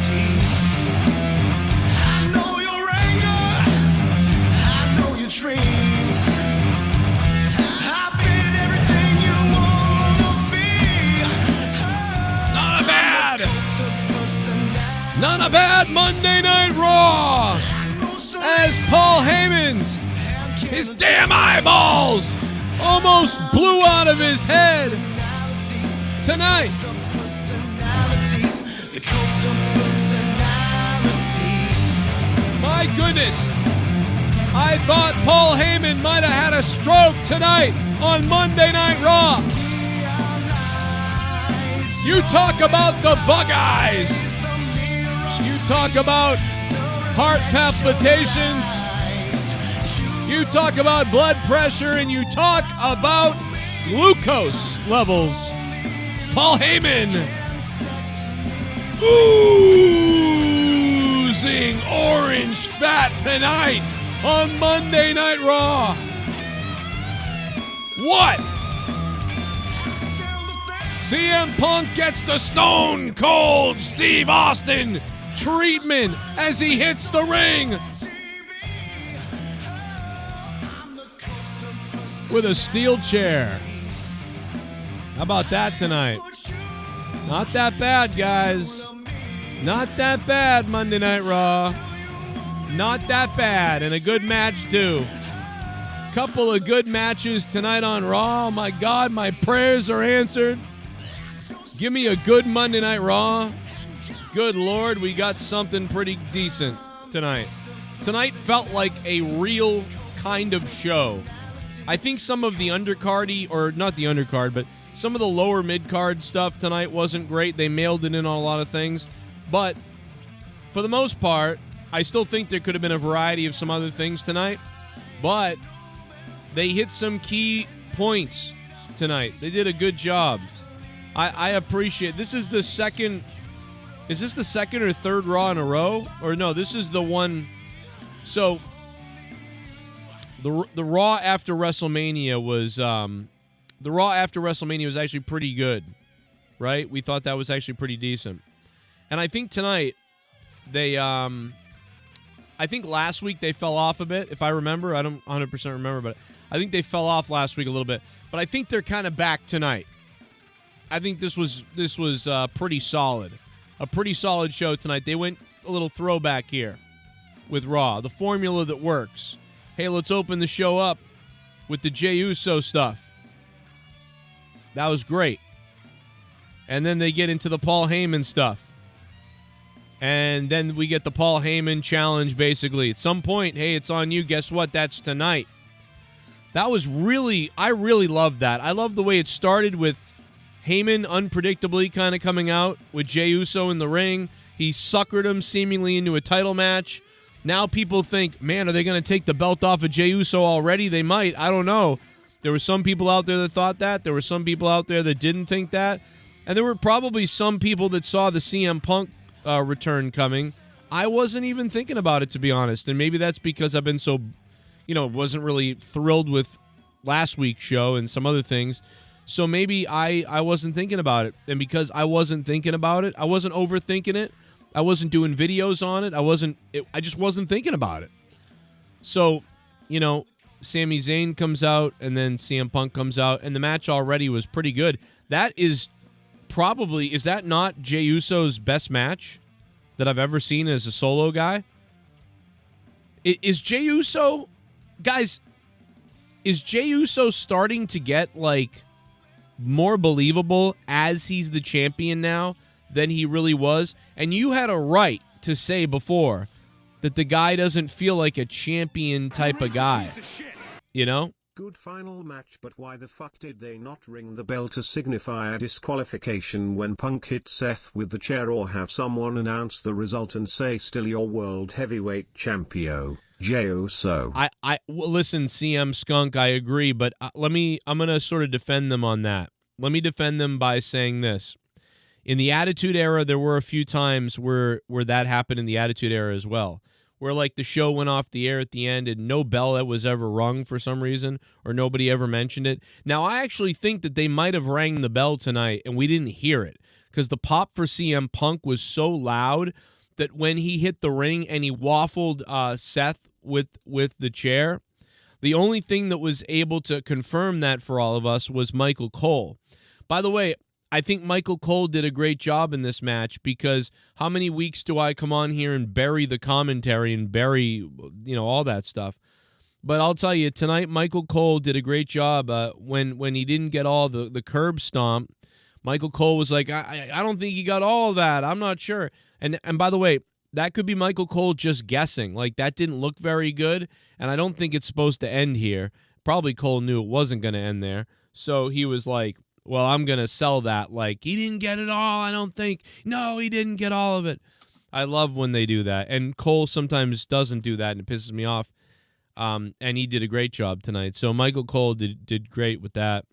I know your anger, I know your dreams. I've been everything you wanna be. Not a bad Monday Night Raw as Paul Heyman's his damn eyeballs almost blew out of his head tonight. My goodness, I thought Paul Heyman might have had a stroke tonight on Monday Night Raw. You talk about the bug eyes. You talk about heart palpitations. You talk about blood pressure, and you talk about glucose levels. Paul Heyman oozing orange fat tonight on Monday Night Raw. What? CM Punk gets the Stone Cold Steve Austin treatment as he hits the ring with a steel chair. How about that tonight? Not that bad, guys. Not that bad, Monday Night Raw. Not that bad, and a good match, too. Couple of good matches tonight on Raw. Oh, my God, my prayers are answered. Give me a good Monday Night Raw. Good Lord, we got something pretty decent tonight. Tonight felt like a real kind of show. I think some of the undercardy, or not the undercard, but some of the lower mid-card stuff tonight wasn't great. They mailed it in on a lot of things. But for the most part, I still think there could have been a variety of some other things tonight. But they hit some key points tonight. They did a good job. I appreciate. This is the second. Is this the second or third Raw in a row? Or no, this is the one. So the Raw after WrestleMania was actually pretty good, right? We thought that was actually pretty decent, and I think tonight they I think last week they fell off a bit. If I remember, I don't 100% remember, but I think they fell off last week a little bit. But I think they're kind of back tonight. I think this was pretty solid. A pretty solid show tonight. They went a little throwback here with Raw. The formula that works. Hey, let's open the show up with the Jey Uso stuff. That was great. And then they get into the Paul Heyman stuff. And then we get the Paul Heyman challenge, basically. At some point, hey, it's on you. Guess what? That's tonight. That was really, I really loved that. I love the way it started with Heyman unpredictably kind of coming out with Jey Uso in the ring. He suckered him seemingly into a title match. Now people think, man, are they going to take the belt off of Jey Uso already? They might. I don't know. There were some people out there that thought that. There were some people out there that didn't think that. And there were probably some people that saw the CM Punk return coming. I wasn't even thinking about it, to be honest. And maybe that's because I've been so, wasn't really thrilled with last week's show and some other things. So maybe I wasn't thinking about it. And because I wasn't thinking about it, I wasn't overthinking it. I wasn't doing videos on it. I just wasn't thinking about it. So, Sami Zayn comes out and then CM Punk comes out, and the match already was pretty good. That is probably, is that not Jey Uso's best match that I've ever seen as a solo guy? Is Jey Uso, guys, is Jey Uso starting to get, more believable as he's the champion now than he really was? And you had a right to say before that the guy doesn't feel like a champion type of guy, Good final match, but why the fuck did they not ring the bell to signify a disqualification when Punk hit Seth with the chair, or have someone announce the result and say still your world heavyweight champion, Jey Uso? Listen, CM Skunk, I agree, but I'm going to sort of defend them on that. Let me defend them by saying this. In the Attitude Era, there were a few times where that happened in the Attitude Era as well, where the show went off the air at the end and no bell that was ever rung for some reason, or nobody ever mentioned it. Now, I actually think that they might have rang the bell tonight and we didn't hear it, because the pop for CM Punk was so loud that when he hit the ring and he waffled Seth with the chair, the only thing that was able to confirm that for all of us was Michael Cole. By the way, I think Michael Cole did a great job in this match, because how many weeks do I come on here and bury the commentary and bury, all that stuff? But I'll tell you, tonight Michael Cole did a great job. When he didn't get all the curb stomp, Michael Cole was like, I don't think he got all of that. I'm not sure. And by the way, that could be Michael Cole just guessing. Like, that didn't look very good, and I don't think it's supposed to end here. Probably Cole knew it wasn't going to end there. So he was like, well, I'm going to sell that. Like, he didn't get it all, I don't think. No, he didn't get all of it. I love when they do that. And Cole sometimes doesn't do that, and it pisses me off. And he did a great job tonight. So Michael Cole did great with that.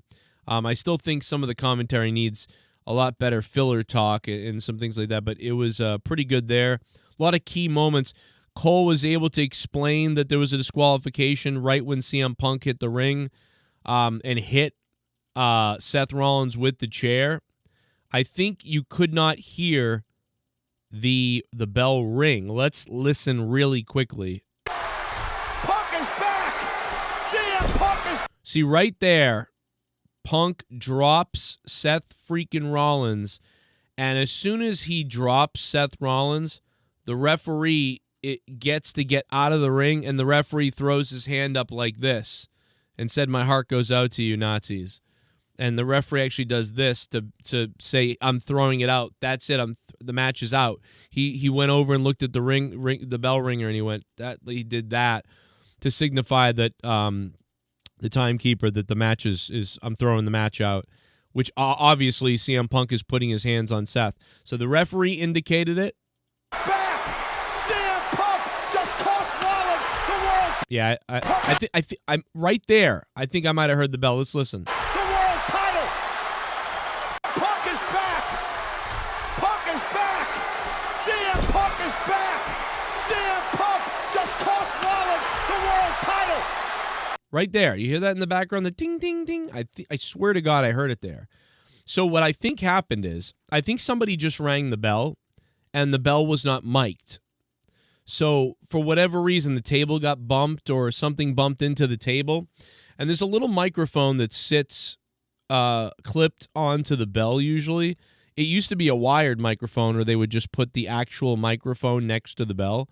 I still think some of the commentary needs a lot better filler talk and some things like that, but it was pretty good there. A lot of key moments. Cole was able to explain that there was a disqualification right when CM Punk hit the ring and hit Seth Rollins with the chair. I think you could not hear the bell ring. Let's listen really quickly. Punk is back! CM Punk is... See, right there, Punk drops Seth freaking Rollins, and as soon as he drops Seth Rollins, the referee gets to get out of the ring, and the referee throws his hand up like this and said, "My heart goes out to you, Nazis." And the referee actually does this to say, "I'm throwing it out. That's it. The match is out." He went over and looked at the the bell ringer, and he did that to signify that the timekeeper that the match is I'm throwing the match out, which obviously CM Punk is putting his hands on Seth. So the referee indicated it. Back! CM Punk just cost Rollins the world. Yeah, I think I'm right there. I think I might have heard the bell. Let's listen. The world title. Punk is back. Punk is back. CM Punk is back. CM Punk just cost Rollins the world title. Right there. You hear that in the background? The ding, ding, ding. I swear to God I heard it there. So what I think happened is, I think somebody just rang the bell, and the bell was not mic'd. So for whatever reason, the table got bumped or something bumped into the table. And there's a little microphone that sits clipped onto the bell usually. It used to be a wired microphone, or they would just put the actual microphone next to the bell,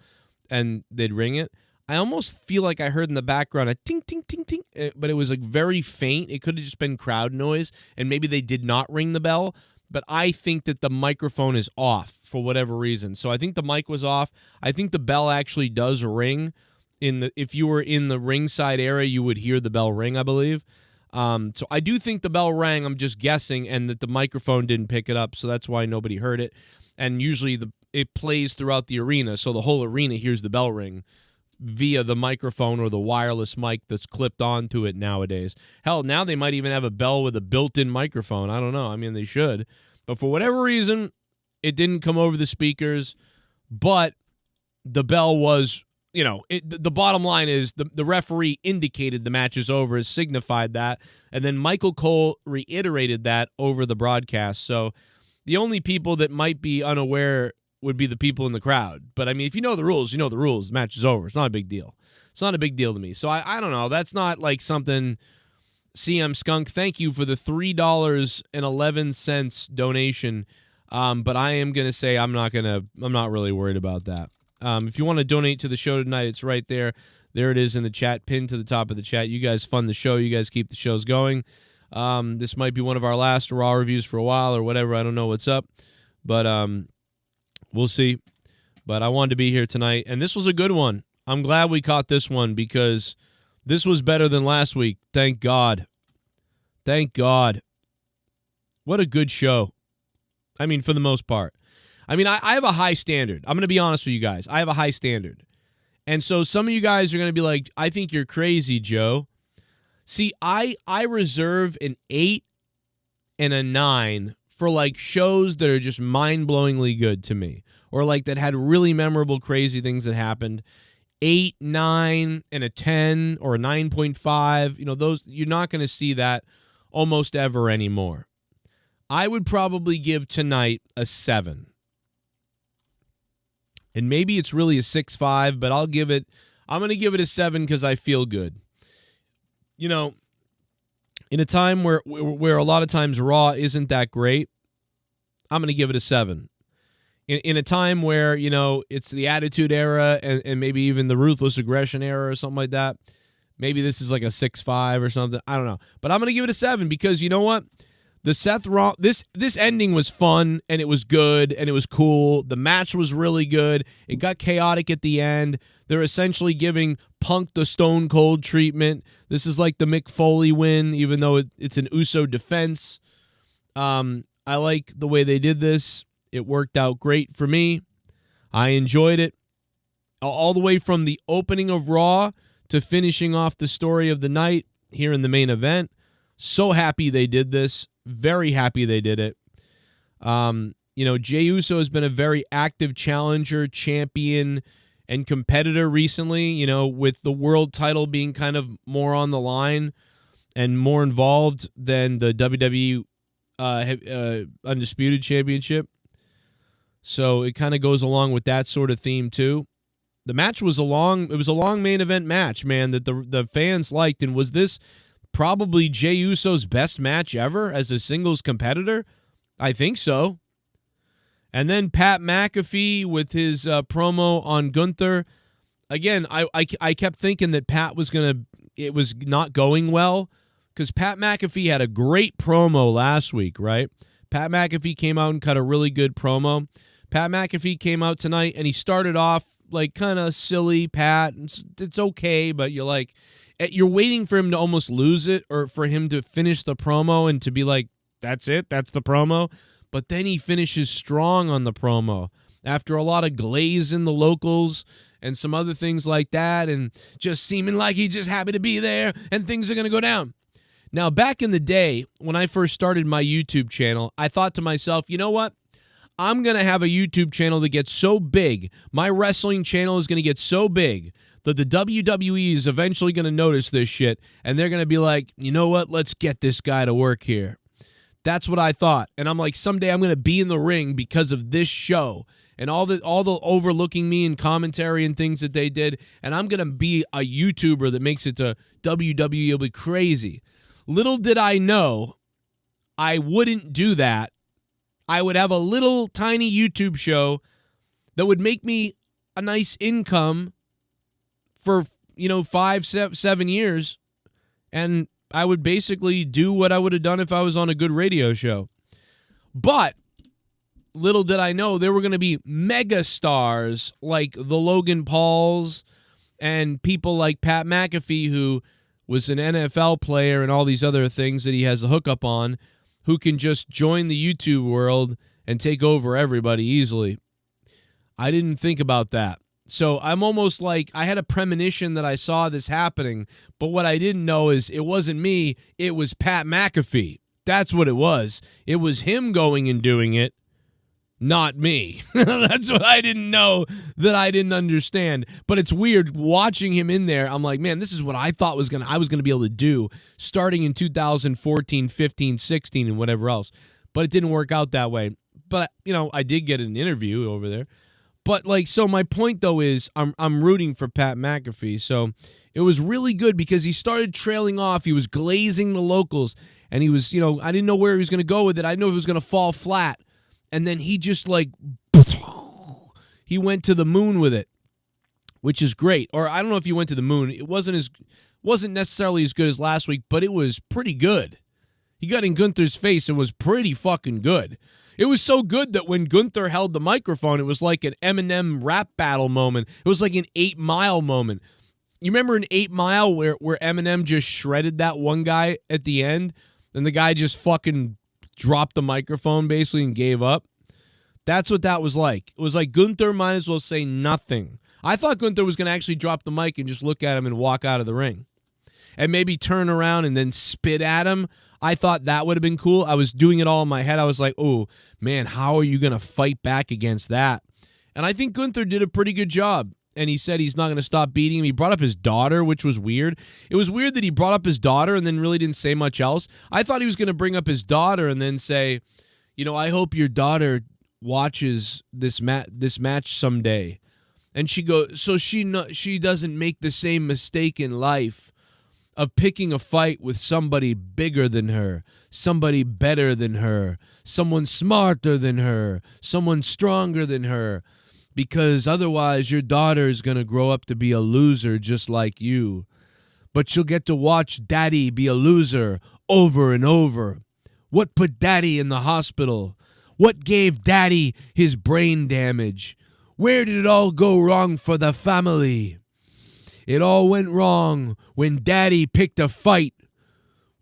and they'd ring it. I almost feel like I heard in the background a ting, ting, ting, ting, but it was like very faint. It could have just been crowd noise, and maybe they did not ring the bell, but I think that the microphone is off for whatever reason. So I think the mic was off. I think the bell actually does ring. If you were in the ringside area, you would hear the bell ring, I believe. So I do think the bell rang. I'm just guessing, and that the microphone didn't pick it up, so that's why nobody heard it. And usually it plays throughout the arena, so the whole arena hears the bell ring via the microphone or the wireless mic that's clipped onto it nowadays. Hell, now they might even have a bell with a built-in microphone. I don't know. I mean, they should. But for whatever reason, it didn't come over the speakers. But the bell was, the bottom line is the referee indicated the match is over, has signified that. And then Michael Cole reiterated that over the broadcast. So the only people that might be unaware would be the people in the crowd. But, I mean, if you know the rules, you know the rules. The match is over. It's not a big deal. It's not a big deal to me. So I don't know. That's not like something. CM Skunk, thank you for the $3.11 donation. But I am going to say I'm not really worried about that. If you want to donate to the show tonight, it's right there. There it is in the chat, pinned to the top of the chat. You guys fund the show. You guys keep the shows going. This might be one of our last Raw reviews for a while or whatever. I don't know what's up. But we'll see. But I wanted to be here tonight, and this was a good one. I'm glad we caught this one because this was better than last week. Thank God. Thank God. What a good show. I mean, for the most part. I mean, I have a high standard. I'm going to be honest with you guys. I have a high standard. And so some of you guys are going to be like, I think you're crazy, Joe. See, I reserve an 8 and a 9 for like shows that are just mind-blowingly good to me, or like that had really memorable, crazy things that happened. 8, 9, and a 10 or a 9.5. Those, you're not going to see that almost ever anymore. I would probably give tonight a 7. And maybe it's really a 6.5, but I'm going to give it a 7 because I feel good. You know, in a time where a lot of times Raw isn't that great, I'm going to give it a 7. In a time where, you know, it's the Attitude Era and maybe even the Ruthless Aggression Era or something like that, maybe this is like a 6.5 or something. I don't know. But I'm going to give it a 7 because you know what? The Seth Rollins, this ending was fun and it was good and it was cool. The match was really good. It got chaotic at the end. They're essentially giving Punk the Stone Cold treatment. This is like the Mick Foley win, even though it's an Uso defense. I like the way they did this. It worked out great for me. I enjoyed it. All the way from the opening of Raw to finishing off the story of the night here in the main event. So happy they did this. Very happy they did it. You know, Jey Uso has been a very active challenger, champion, and competitor recently, you know, with the world title being kind of more on the line and more involved than the WWE Undisputed Championship. So it kind of goes along with that sort of theme too. The match was a long main event match, man, that the fans liked. And was this probably Jey Uso's best match ever as a singles competitor? I think so. And then Pat McAfee with his promo on Gunther. Again, I kept thinking that it was not going well because Pat McAfee had a great promo last week, right? Pat McAfee came out and cut a really good promo. Pat McAfee came out tonight and he started off like kind of silly, Pat. It's okay, but you're waiting for him to almost lose it or for him to finish the promo and to be like, that's it, that's the promo. But then he finishes strong on the promo after a lot of glaze in the locals and some other things like that and just seeming like he's just happy to be there and things are going to go down. Now, back in the day when I first started my YouTube channel, I thought to myself, you know what? I'm going to have a YouTube channel that gets so big, my wrestling channel is going to get so big that the WWE is eventually going to notice this shit, and they're going to be like, you know what? Let's get this guy to work here. That's what I thought. And I'm like, someday I'm going to be in the ring because of this show and all the overlooking me and commentary and things that they did, and I'm going to be a YouTuber that makes it to WWE. It'll be crazy. Little did I know I wouldn't do that. I would have a little tiny YouTube show that would make me a nice income for, 5-7 years, and I would basically do what I would have done if I was on a good radio show. But little did I know there were going to be mega stars like the Logan Pauls and people like Pat McAfee, who was an NFL player and all these other things that he has a hookup on, who can just join the YouTube world and take over everybody easily. I didn't think about that. So I'm almost like I had a premonition that I saw this happening, but what I didn't know is it wasn't me, it was Pat McAfee. That's what it was. It was him going and doing it, not me. That's what I didn't know that I didn't understand. But it's weird watching him in there. I'm like, man, this is what I thought I was going to be able to do starting in 2014, 15, 16, and whatever else. But it didn't work out that way. But, I did get an interview over there. But, so my point, though, is I'm rooting for Pat McAfee. So it was really good because he started trailing off. He was glazing the locals. And he was, I didn't know where he was going to go with it. I didn't know if it was going to fall flat. And then he just he went to the moon with it, which is great. Or I don't know if he went to the moon. It wasn't necessarily as good as last week, but it was pretty good. He got in Gunther's face and was pretty fucking good. It was so good that when Gunther held the microphone, it was like an Eminem rap battle moment. It was like an 8 Mile moment. You remember in 8 Mile where Eminem just shredded that one guy at the end and the guy just fucking dropped the microphone basically and gave up? That's what that was like. It was like Gunther might as well say nothing. I thought Gunther was going to actually drop the mic and just look at him and walk out of the ring and maybe turn around and then spit at him. I thought that would have been cool. I was doing it all in my head. I was like, oh, man, how are you going to fight back against that? And I think Gunther did a pretty good job. And he said he's not going to stop beating him. He brought up his daughter, which was weird. It was weird that he brought up his daughter and then really didn't say much else. I thought he was going to bring up his daughter and then say, I hope your daughter watches this match someday. And she goes, so she doesn't make the same mistake in life of picking a fight with somebody bigger than her, somebody better than her, someone smarter than her, someone stronger than her, because otherwise your daughter is going to grow up to be a loser just like you. But she'll get to watch Daddy be a loser over and over. What put Daddy in the hospital? What gave Daddy his brain damage? Where did it all go wrong for the family? It all went wrong when Daddy picked a fight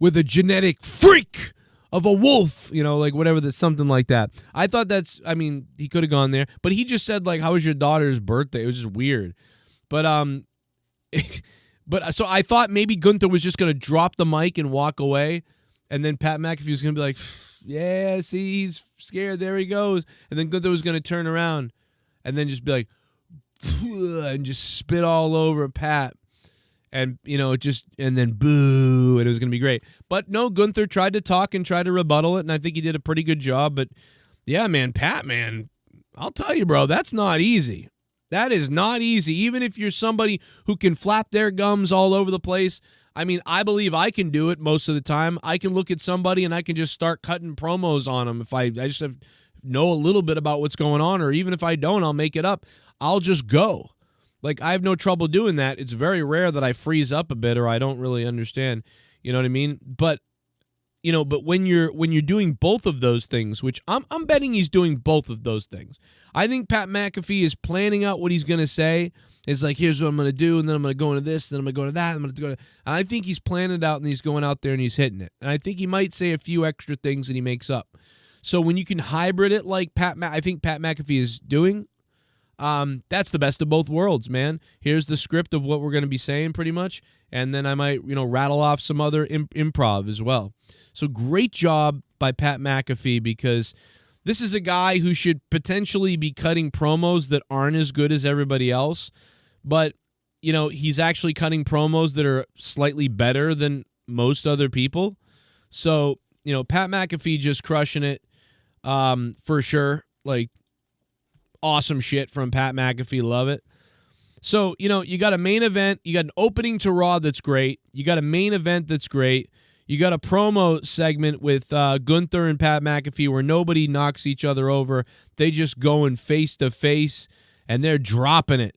with a genetic freak of a wolf, like whatever, something like that. I thought he could have gone there, but he just said, like, how was your daughter's birthday? It was just weird. But, so I thought maybe Gunther was just going to drop the mic and walk away, and then Pat McAfee was going to be like, yeah, see, he's scared, there he goes. And then Gunther was going to turn around and then just be like, and just spit all over Pat. And, and then boo, and it was going to be great. But no, Gunther tried to talk and tried to rebuttal it, and I think he did a pretty good job. But, yeah, man, Pat, man, I'll tell you, bro, that's not easy. That is not easy. Even if you're somebody who can flap their gums all over the place. I mean, I believe I can do it most of the time. I can look at somebody and I can just start cutting promos on them if I just know a little bit about what's going on, or even if I don't, I'll make it up. I'll just go. Like, I have no trouble doing that. It's very rare that I freeze up a bit or I don't really understand. You know what I mean? But when you're doing both of those things, which I'm betting he's doing both of those things. I think Pat McAfee is planning out what he's going to say. It's like, here's what I'm going to do, and then I'm going to go into this, then I'm going to go into that, I'm going to go to... And I think he's planning it out, and he's going out there, and he's hitting it. And I think he might say a few extra things that he makes up. So when you can hybrid it like I think Pat McAfee is doing, that's the best of both worlds, man. Here's the script of what we're going to be saying pretty much, and then I might, rattle off some other improv as well. So great job by Pat McAfee, because this is a guy who should potentially be cutting promos that aren't as good as everybody else, but, he's actually cutting promos that are slightly better than most other people. So, Pat McAfee just crushing it for sure. Like, awesome shit from Pat McAfee. Love it. So, you got a main event. You got an opening to Raw that's great. You got a main event that's great. You got a promo segment with Gunther and Pat McAfee where nobody knocks each other over. They just going face to face, and they're dropping it.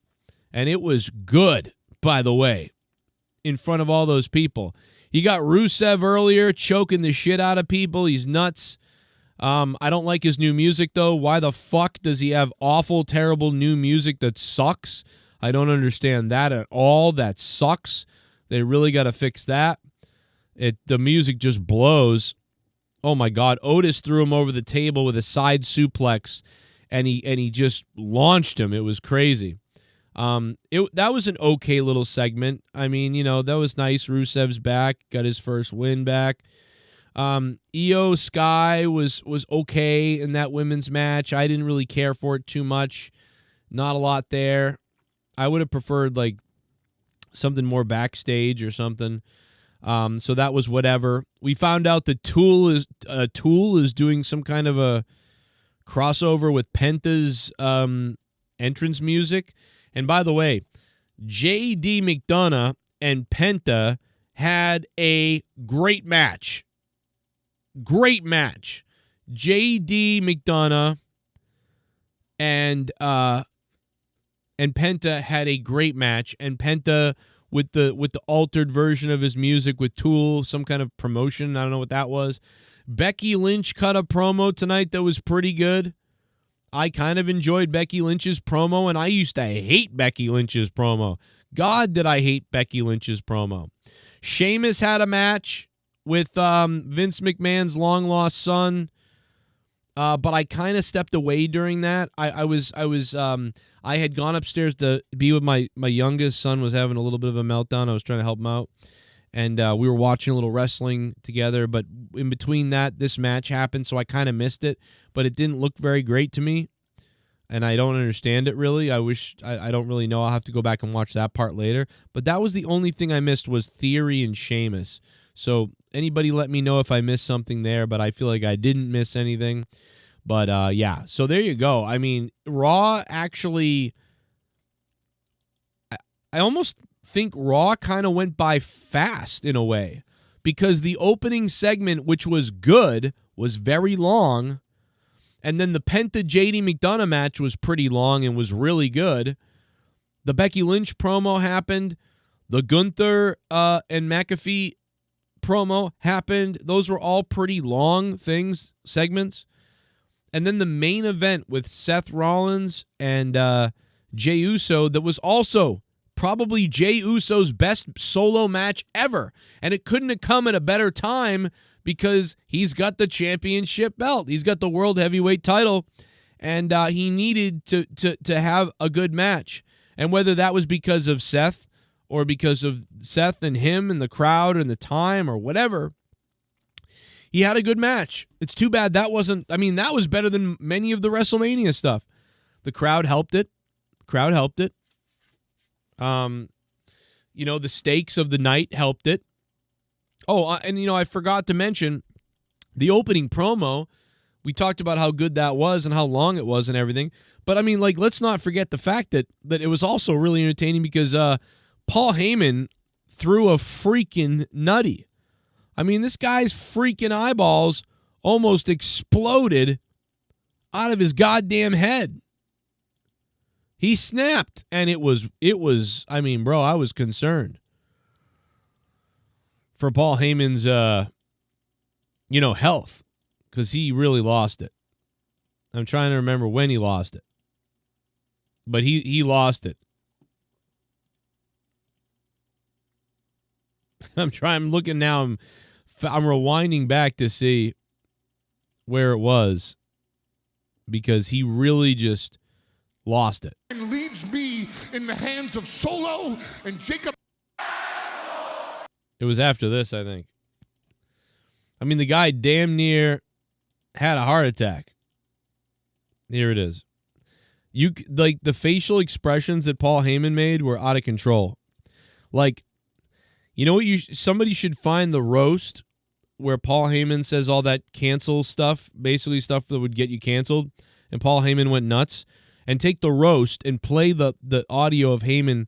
And it was good, by the way, in front of all those people. You got Rusev earlier choking the shit out of people. He's nuts. I don't like his new music, though. Why the fuck does he have awful, terrible new music that sucks? I don't understand that at all. That sucks. They really got to fix that. The music just blows. Oh, my God. Otis threw him over the table with a side suplex, and he just launched him. It was crazy. That was an okay little segment. I mean, that was nice. Rusev's back, got his first win back. Io Sky was okay in that women's match. I didn't really care for it too much. Not a lot there. I would have preferred like something more backstage or something. So that was whatever. We found out that Tool is doing some kind of a crossover with Penta's entrance music. And by the way, J.D. McDonough and Penta had a great match. Great match. J.D. McDonough and Penta had a great match. And Penta with the altered version of his music with Tool, some kind of promotion. I don't know what that was. Becky Lynch cut a promo tonight that was pretty good. I kind of enjoyed Becky Lynch's promo, and I used to hate Becky Lynch's promo. God, did I hate Becky Lynch's promo. Sheamus had a match with Vince McMahon's long-lost son, but I kind of stepped away during that. I had gone upstairs to be with my youngest son, was having a little bit of a meltdown. I was trying to help him out, and we were watching a little wrestling together, but in between that, this match happened, so I kind of missed it, but it didn't look very great to me, and I don't understand it really. I don't really know. I'll have to go back and watch that part later, but that was the only thing I missed was Theory and Sheamus. So Anybody let me know if I missed something there, but I feel like I didn't miss anything. But, yeah, so there you go. I mean, Raw actually, I almost think Raw kind of went by fast in a way, because the opening segment, which was good, was very long, and then the Penta JD McDonough match was pretty long and was really good. The Becky Lynch promo happened. The Gunther and McAfee promo happened. Those were all pretty long segments. And then the main event with Seth Rollins and Jey Uso, that was also probably Jey Uso's best solo match ever. And it couldn't have come at a better time, because he's got the championship belt. He's got the World Heavyweight title, and he needed to have a good match. And whether that was because of Seth or because of Seth and him and the crowd and the time or whatever, he had a good match. It's too bad that wasn't, I mean, that was better than many of the WrestleMania stuff. The crowd helped it. You know, the stakes of the night helped it. Oh, and, you know, I forgot to mention the opening promo. We talked about how good that was and how long it was and everything. But, I mean, like, let's not forget the fact that it was also really entertaining, because Paul Heyman threw a freaking nutty. I mean, this guy's freaking eyeballs almost exploded out of his goddamn head. He snapped, and it was, I mean, bro, I was concerned for Paul Heyman's, health, because he really lost it. I'm trying to remember when he lost it, but he lost it. I'm looking now. I'm rewinding back to see where it was, because he really just lost it. And leaves me in the hands of Solo and Jacob. It was after this, I think. I mean, the guy damn near had a heart attack. Here it is. Like, the facial expressions that Paul Heyman made were out of control. Like, you know what? Somebody should find the roast where Paul Heyman says all that cancel stuff, basically stuff that would get you canceled, and Paul Heyman went nuts, and take the roast and play the audio of Heyman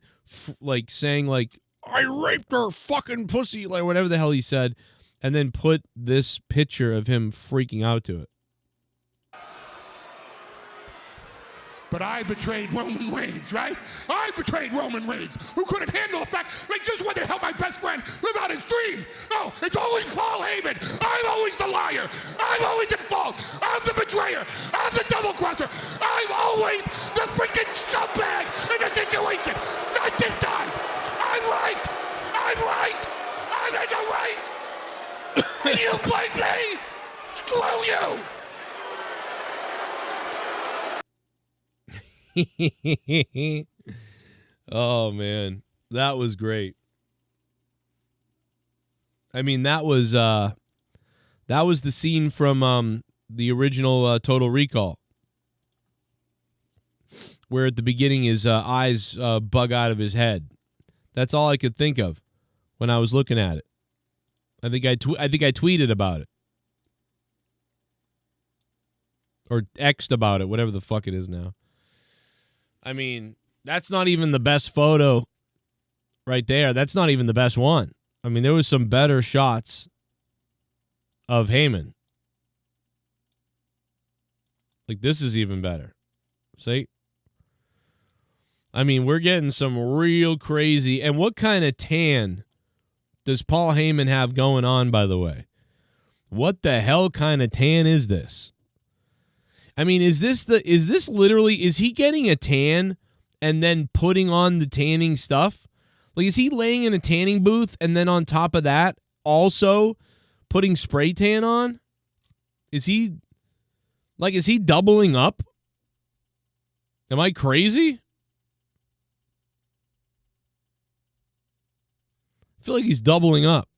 like saying, like, I raped her fucking pussy, like whatever the hell he said, and then put this picture of him freaking out to it. But I betrayed Roman Reigns, right? I betrayed Roman Reigns, who couldn't handle the fact they just wanted to help my best friend live out his dream. No, it's always Paul Heyman. I'm always the liar. I'm always at fault. I'm the betrayer. I'm the double crosser. I'm always the freaking scumbag in the situation. Not this time. I'm right. I'm right. I'm in the right. And you blame me? Screw you. Oh, man. That was great. I mean, that was the scene from the original Total Recall, where at the beginning his eyes bug out of his head. That's all I could think of when I was looking at it. I think I tweeted about it, or X'd about it, whatever the fuck it is now. I mean, that's not even the best photo right there. That's not even the best one. I mean, there was some better shots of Heyman. Like, this is even better. See? I mean, we're getting some real crazy. And what kind of tan does Paul Heyman have going on, by the way? What the hell kind of tan is this? I mean, is he getting a tan and then putting on the tanning stuff? Like, is he laying in a tanning booth and then on top of that also putting spray tan on? Is he doubling up? Am I crazy? I feel like he's doubling up.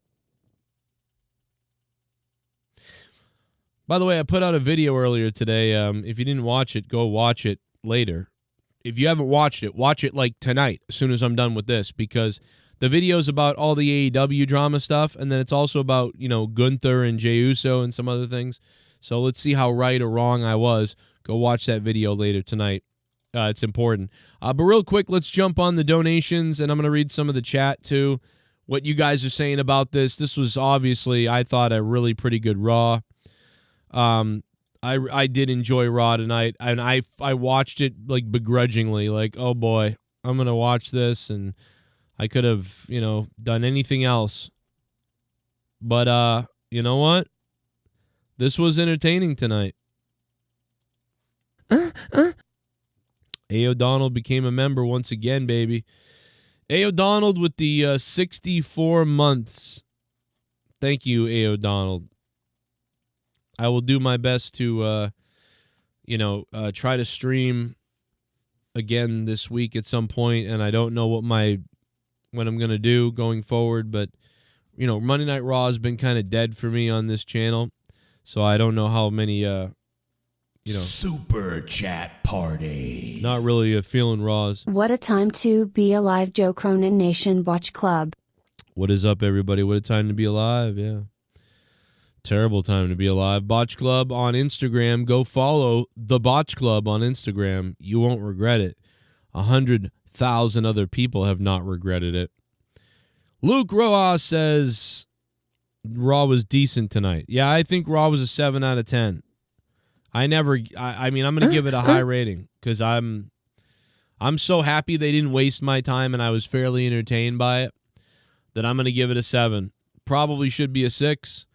By the way, I put out a video earlier today. If you didn't watch it, go watch it later. If you haven't watched it, watch it like tonight as soon as I'm done with this, because The video's about all the AEW drama stuff, and then it's also about, Gunther and Jey Uso and some other things. So let's see how right or wrong I was. Go watch that video later tonight. It's important. But real quick, let's jump on the donations, and I'm going to read some of the chat, too. What you guys are saying about this. This was obviously, I thought, a really pretty good Raw. I did enjoy Raw tonight, and I watched it, like, begrudgingly. Like, oh, boy, I'm going to watch this, and I could have, done anything else. But, you know what? This was entertaining tonight. A. O'Donnell became a member once again, baby. A. O'Donnell with the 64 months. Thank you, A. O'Donnell. I will do my best to, try to stream again this week at some point, and I don't know what I'm going to do going forward, but, Monday Night Raw has been kind of dead for me on this channel, so I don't know how many, Super chat party. Not really feeling Raws. What a time to be alive, Joe Cronin Nation Watch Club. What is up, everybody? What a time to be alive, yeah. Terrible time to be alive. Botch Club on Instagram. Go follow the Botch Club on Instagram. You won't regret it. 100,000 other people have not regretted it. Luke Rojas says Raw was decent tonight. Yeah, I think Raw was a 7 out of 10. I mean, I'm going to give it a high rating because I'm so happy they didn't waste my time and I was fairly entertained by it that I'm going to give it a 7. Probably should be a 6.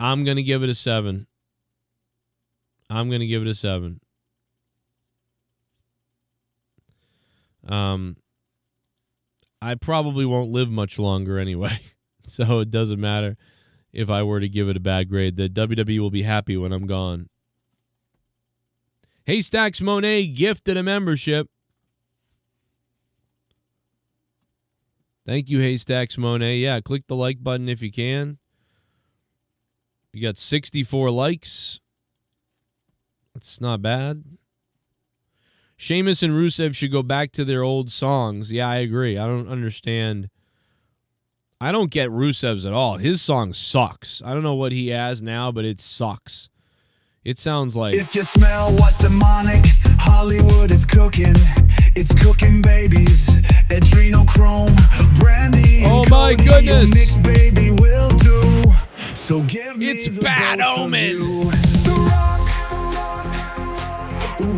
I'm going to give it a 7. I probably won't live much longer anyway, so it doesn't matter if I were to give it a bad grade. The WWE will be happy when I'm gone. Haystacks Monet gifted a membership. Thank you, Haystacks Monet. Yeah, click the like button if you can. We got 64 likes. That's not bad. Sheamus and Rusev should go back to their old songs. Yeah, I agree. I don't understand. I don't get Rusev's at all. His song sucks. I don't know what he has now, but it sucks. It sounds like... If you smell what demonic Hollywood is cooking, it's cooking babies, adrenochrome, brandy, oh my goodness, mixed baby will do. So give me it's the Bad Omen. The Rock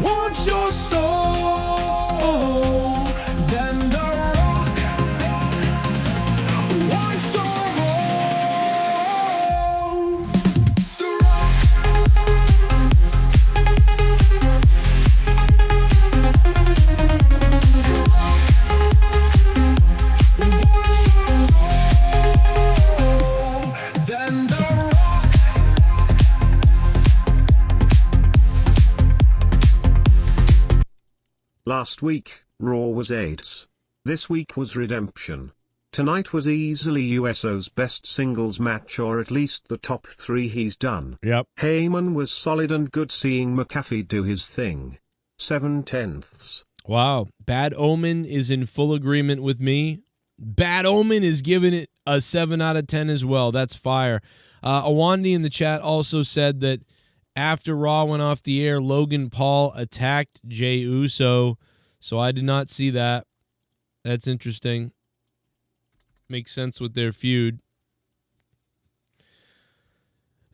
wants your soul, then The Rock wants your roll. The Rock. Last week, Raw was 8. This week was Redemption. Tonight was easily USO's best singles match, or at least the top 3 he's done. Yep. Heyman was solid and good, seeing McAfee do his thing. 7/10. Wow. Bad Omen is in full agreement with me. Bad Omen is giving it a 7 out of 10 as well. That's fire. Awandi in the chat also said that after Raw went off the air, Logan Paul attacked Jey Uso. So I did not see that. That's interesting. Makes sense with their feud.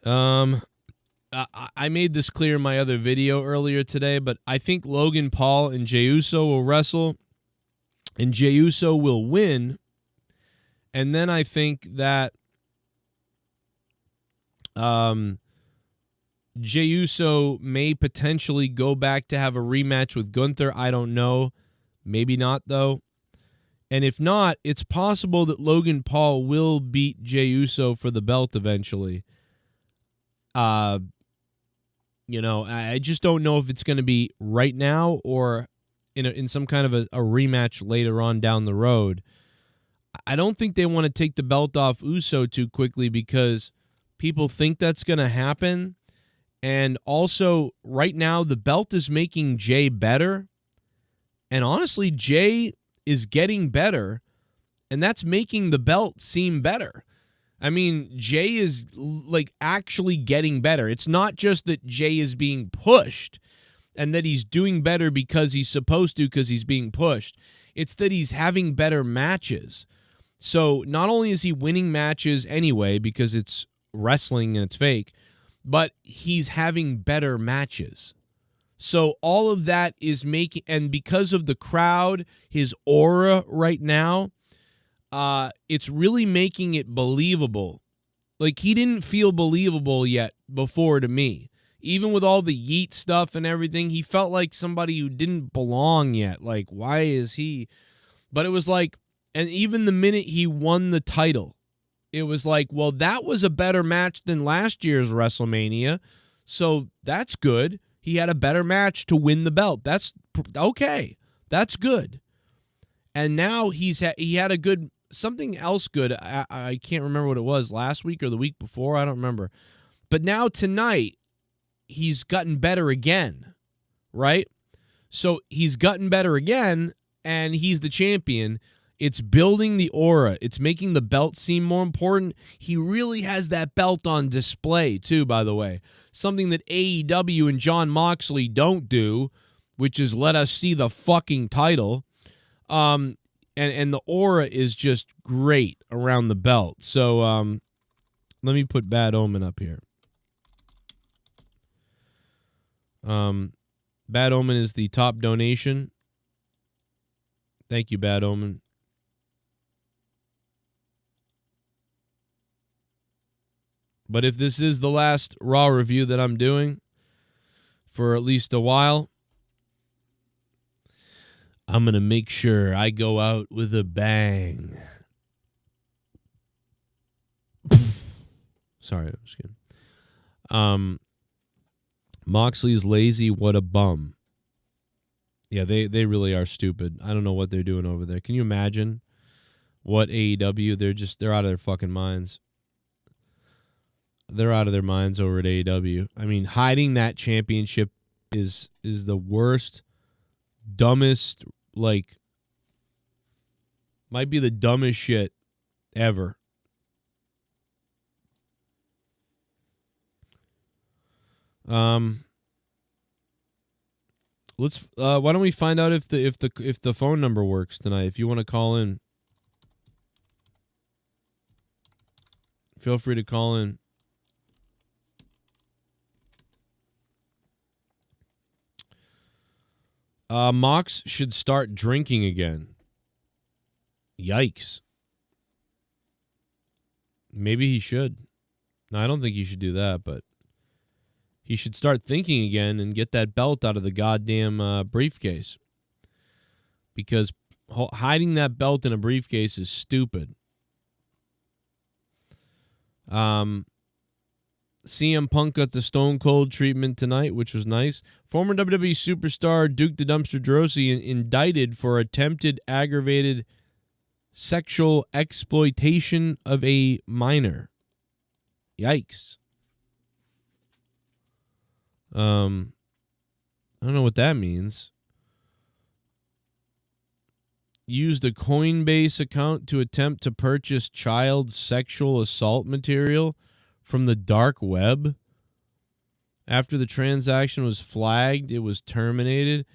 I made this clear in my other video earlier today, but I think Logan Paul and Jey Uso will wrestle, and Jey Uso will win. And then I think that Jey Uso may potentially go back to have a rematch with Gunther. I don't know. Maybe not, though. And if not, it's possible that Logan Paul will beat Jey Uso for the belt eventually. I just don't know if it's going to be right now or in some kind of a rematch later on down the road. I don't think they want to take the belt off Uso too quickly because people think that's going to happen. And also, right now, the belt is making Jey better. And honestly, Jey is getting better. And that's making the belt seem better. I mean, Jay is like actually getting better. It's not just that Jay is being pushed and that he's doing better because he's supposed to because he's being pushed. It's that he's having better matches. So not only is he winning matches anyway because it's wrestling and it's fake, but he's having better matches. So all of that is making, and because of the crowd, his aura right now, it's really making it believable. Like, he didn't feel believable yet before to me. Even with all the yeet stuff and everything, he felt like somebody who didn't belong yet. Like, why is he? But it was like, and even the minute he won the title, it was like, well, that was a better match than last year's WrestleMania. So that's good. He had a better match to win the belt. That's okay. That's good. And now he had a good, something else good. I can't remember what it was, last week or the week before. I don't remember. But now tonight, he's gotten better again, right? So he's gotten better again, and he's the champion. It's building the aura. It's making the belt seem more important. He really has that belt on display, too, by the way. Something that AEW and Jon Moxley don't do, which is let us see the fucking title. And the aura is just great around the belt. So let me put Bad Omen up here. Bad Omen is the top donation. Thank you, Bad Omen. But if this is the last Raw review that I'm doing for at least a while, I'm going to make sure I go out with a bang. Sorry, I'm just kidding. Moxley's lazy, what a bum. Yeah, they really are stupid. I don't know what they're doing over there. Can you imagine what AEW? They're out of their fucking minds. They're out of their minds over at AEW. I mean, hiding that championship is the worst, dumbest, like, might be the dumbest shit ever. Let's why don't we find out if the phone number works tonight? If you want to call in, feel free to call in. Mox should start drinking again. Yikes. Maybe he should. No, I don't think he should do that, but he should start thinking again and get that belt out of the goddamn briefcase. Because hiding that belt in a briefcase is stupid. CM Punk got the Stone Cold treatment tonight, which was nice. Former WWE superstar Duke the Dumpster Droese indicted for attempted aggravated sexual exploitation of a minor. Yikes. I don't know what that means. Used a Coinbase account to attempt to purchase child sexual assault material from the dark web. After the transaction was flagged, it was terminated,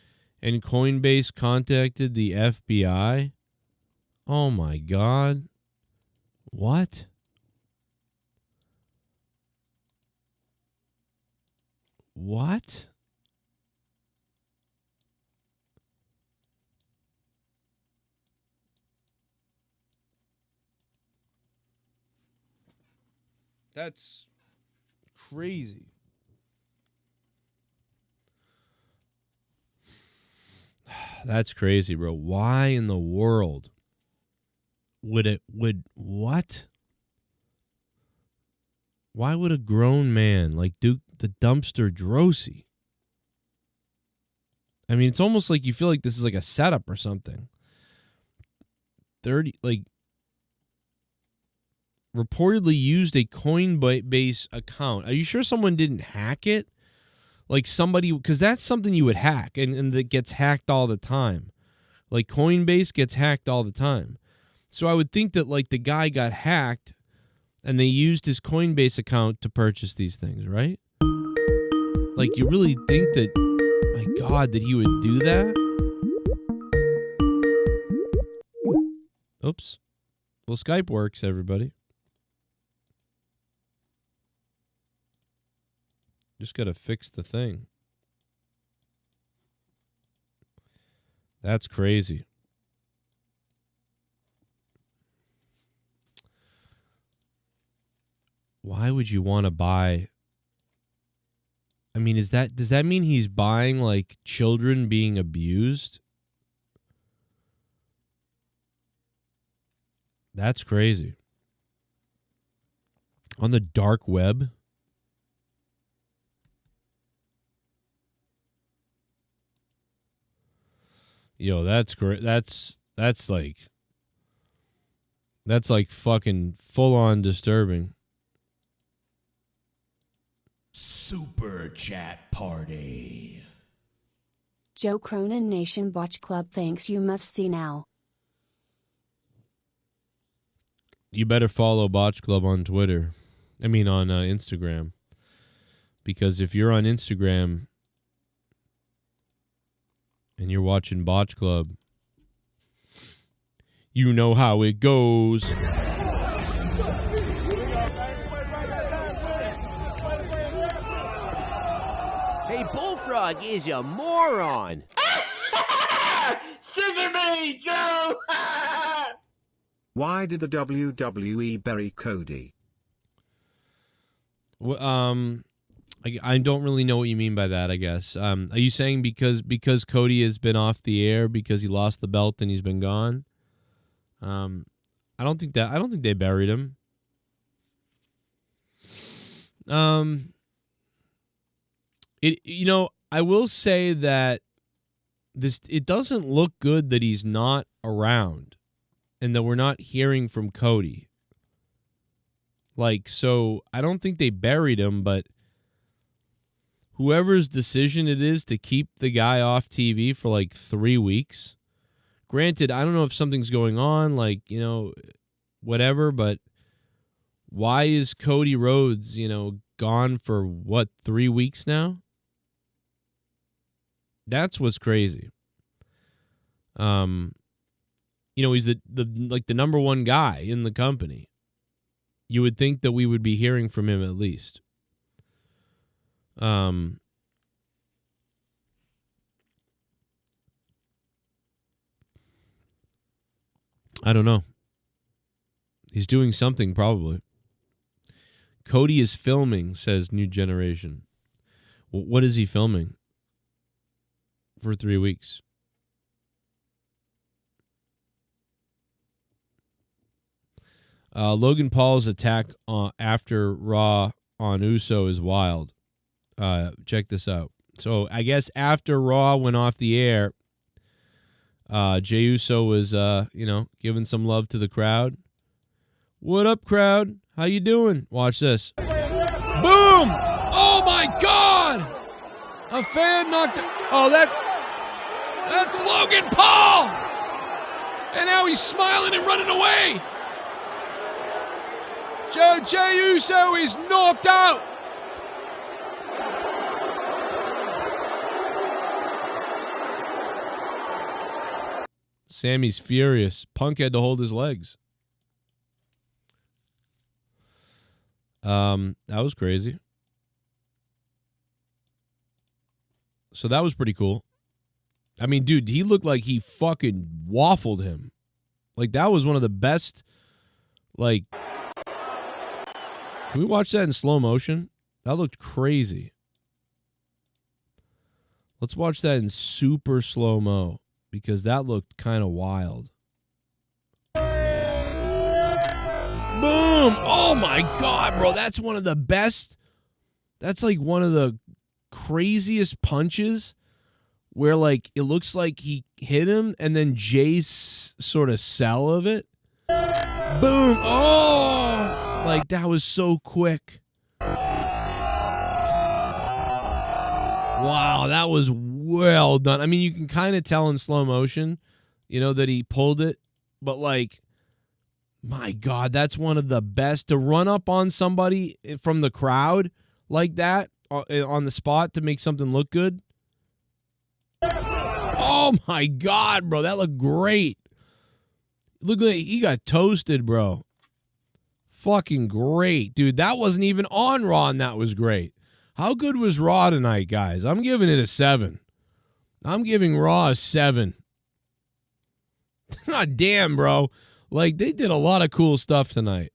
and Coinbase contacted the FBI. Oh my God. What? What? That's crazy. That's crazy, bro. Why in the world would what? Why would a grown man like Duke the Dumpster Droese? I mean, it's almost like you feel like this is like a setup or something. Reportedly used a Coinbase account. Are you sure someone didn't hack it? Like somebody, because that's something you would hack, and that gets hacked all the time. Like Coinbase gets hacked all the time. So I would think that like the guy got hacked and they used his Coinbase account to purchase these things, right? Like, you really think that, my God, that he would do that? Oops. Well, Skype works, everybody. Just got to fix the thing. That's crazy. Why would you want to buy? I mean, does that mean he's buying like children being abused? That's crazy. On the dark web? Yo, that's great. That's like fucking full on disturbing. Super Chat Party. Joe Cronin Nation Botch Club thanks you must see now. You better follow Botch Club on Twitter. I mean on Instagram. Because if you're on Instagram and you're watching Botch Club, you know how it goes. Hey, Bullfrog is a moron. Scissor me, Joe! Why did the WWE bury Cody? I don't really know what you mean by that, I guess. Are you saying because Cody has been off the air because he lost the belt and he's been gone? I don't think they buried him. I will say that it doesn't look good that he's not around and that we're not hearing from Cody. Like, so I don't think they buried him, but whoever's decision it is to keep the guy off TV for like 3 weeks. Granted, I don't know if something's going on, like, whatever, but why is Cody Rhodes, gone for 3 weeks now? That's what's crazy. He's the number one guy in the company. You would think that we would be hearing from him at least. I don't know. He's doing something probably. Cody is filming, says New Generation. What is he filming? For 3 weeks. Logan Paul's attack after Raw on Uso is wild. Check this out. So I guess after Raw went off the air, Jey Uso was, giving some love to the crowd. What up, crowd? How you doing? Watch this. Boom! Oh my God! A fan knocked. Oh, that's Logan Paul! And now he's smiling and running away. Jey Uso is knocked out. Sammy's furious. Punk had to hold his legs. That was crazy. So that was pretty cool. I mean, dude, he looked like he fucking waffled him. Like, that was one of the best, like... Can we watch that in slow motion? That looked crazy. Let's watch that in super slow-mo, because that looked kind of wild. Boom! Oh my God, bro. That's one of the best. That's like one of the craziest punches where, like, it looks like he hit him and then Jay's sort of sell of it. Boom! Oh! Like, that was so quick. Wow, that was well done. I mean, you can kind of tell in slow motion, that he pulled it. But, like, My God, that's one of the best, to run up on somebody from the crowd like that on the spot to make something look good. Oh my God, bro, that looked great. Look like he got toasted, bro. Fucking great, dude. That wasn't even on Raw, and that was great. How good was Raw tonight, guys? I'm giving it a 7. I'm giving Raw a 7. God damn, bro. Like, they did a lot of cool stuff tonight.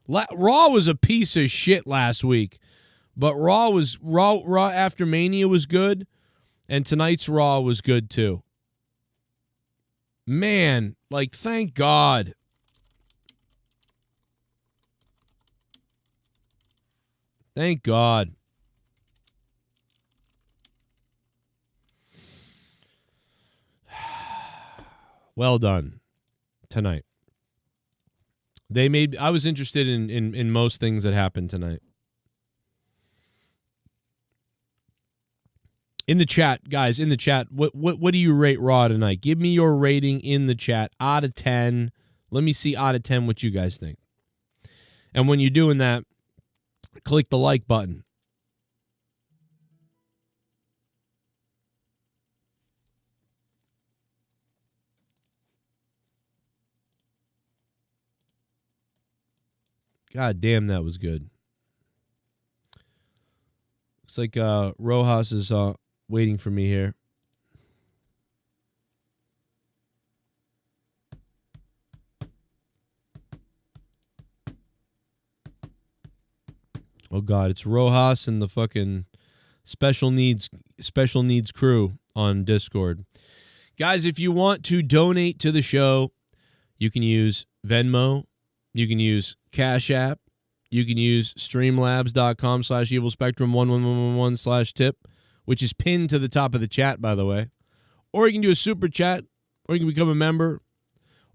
Raw was a piece of shit last week, but Raw after Mania was good, and tonight's Raw was good too. Man, like, thank God. Thank God. Well done tonight. I was interested in most things that happened tonight. In the chat, guys, in the chat, what do you rate Raw tonight? Give me your rating in the chat out of 10. Let me see out of 10 what you guys think. And when you're doing that, click the like button. God damn, that was good. Looks like Rojas is waiting for me here. Oh God, it's Rojas and the fucking special needs crew on Discord. Guys, if you want to donate to the show, you can use Venmo, you can use Cash App, you can use streamlabs.com/evilspectrum1111/tip, which is pinned to the top of the chat, by the way. Or you can do a super chat, or you can become a member,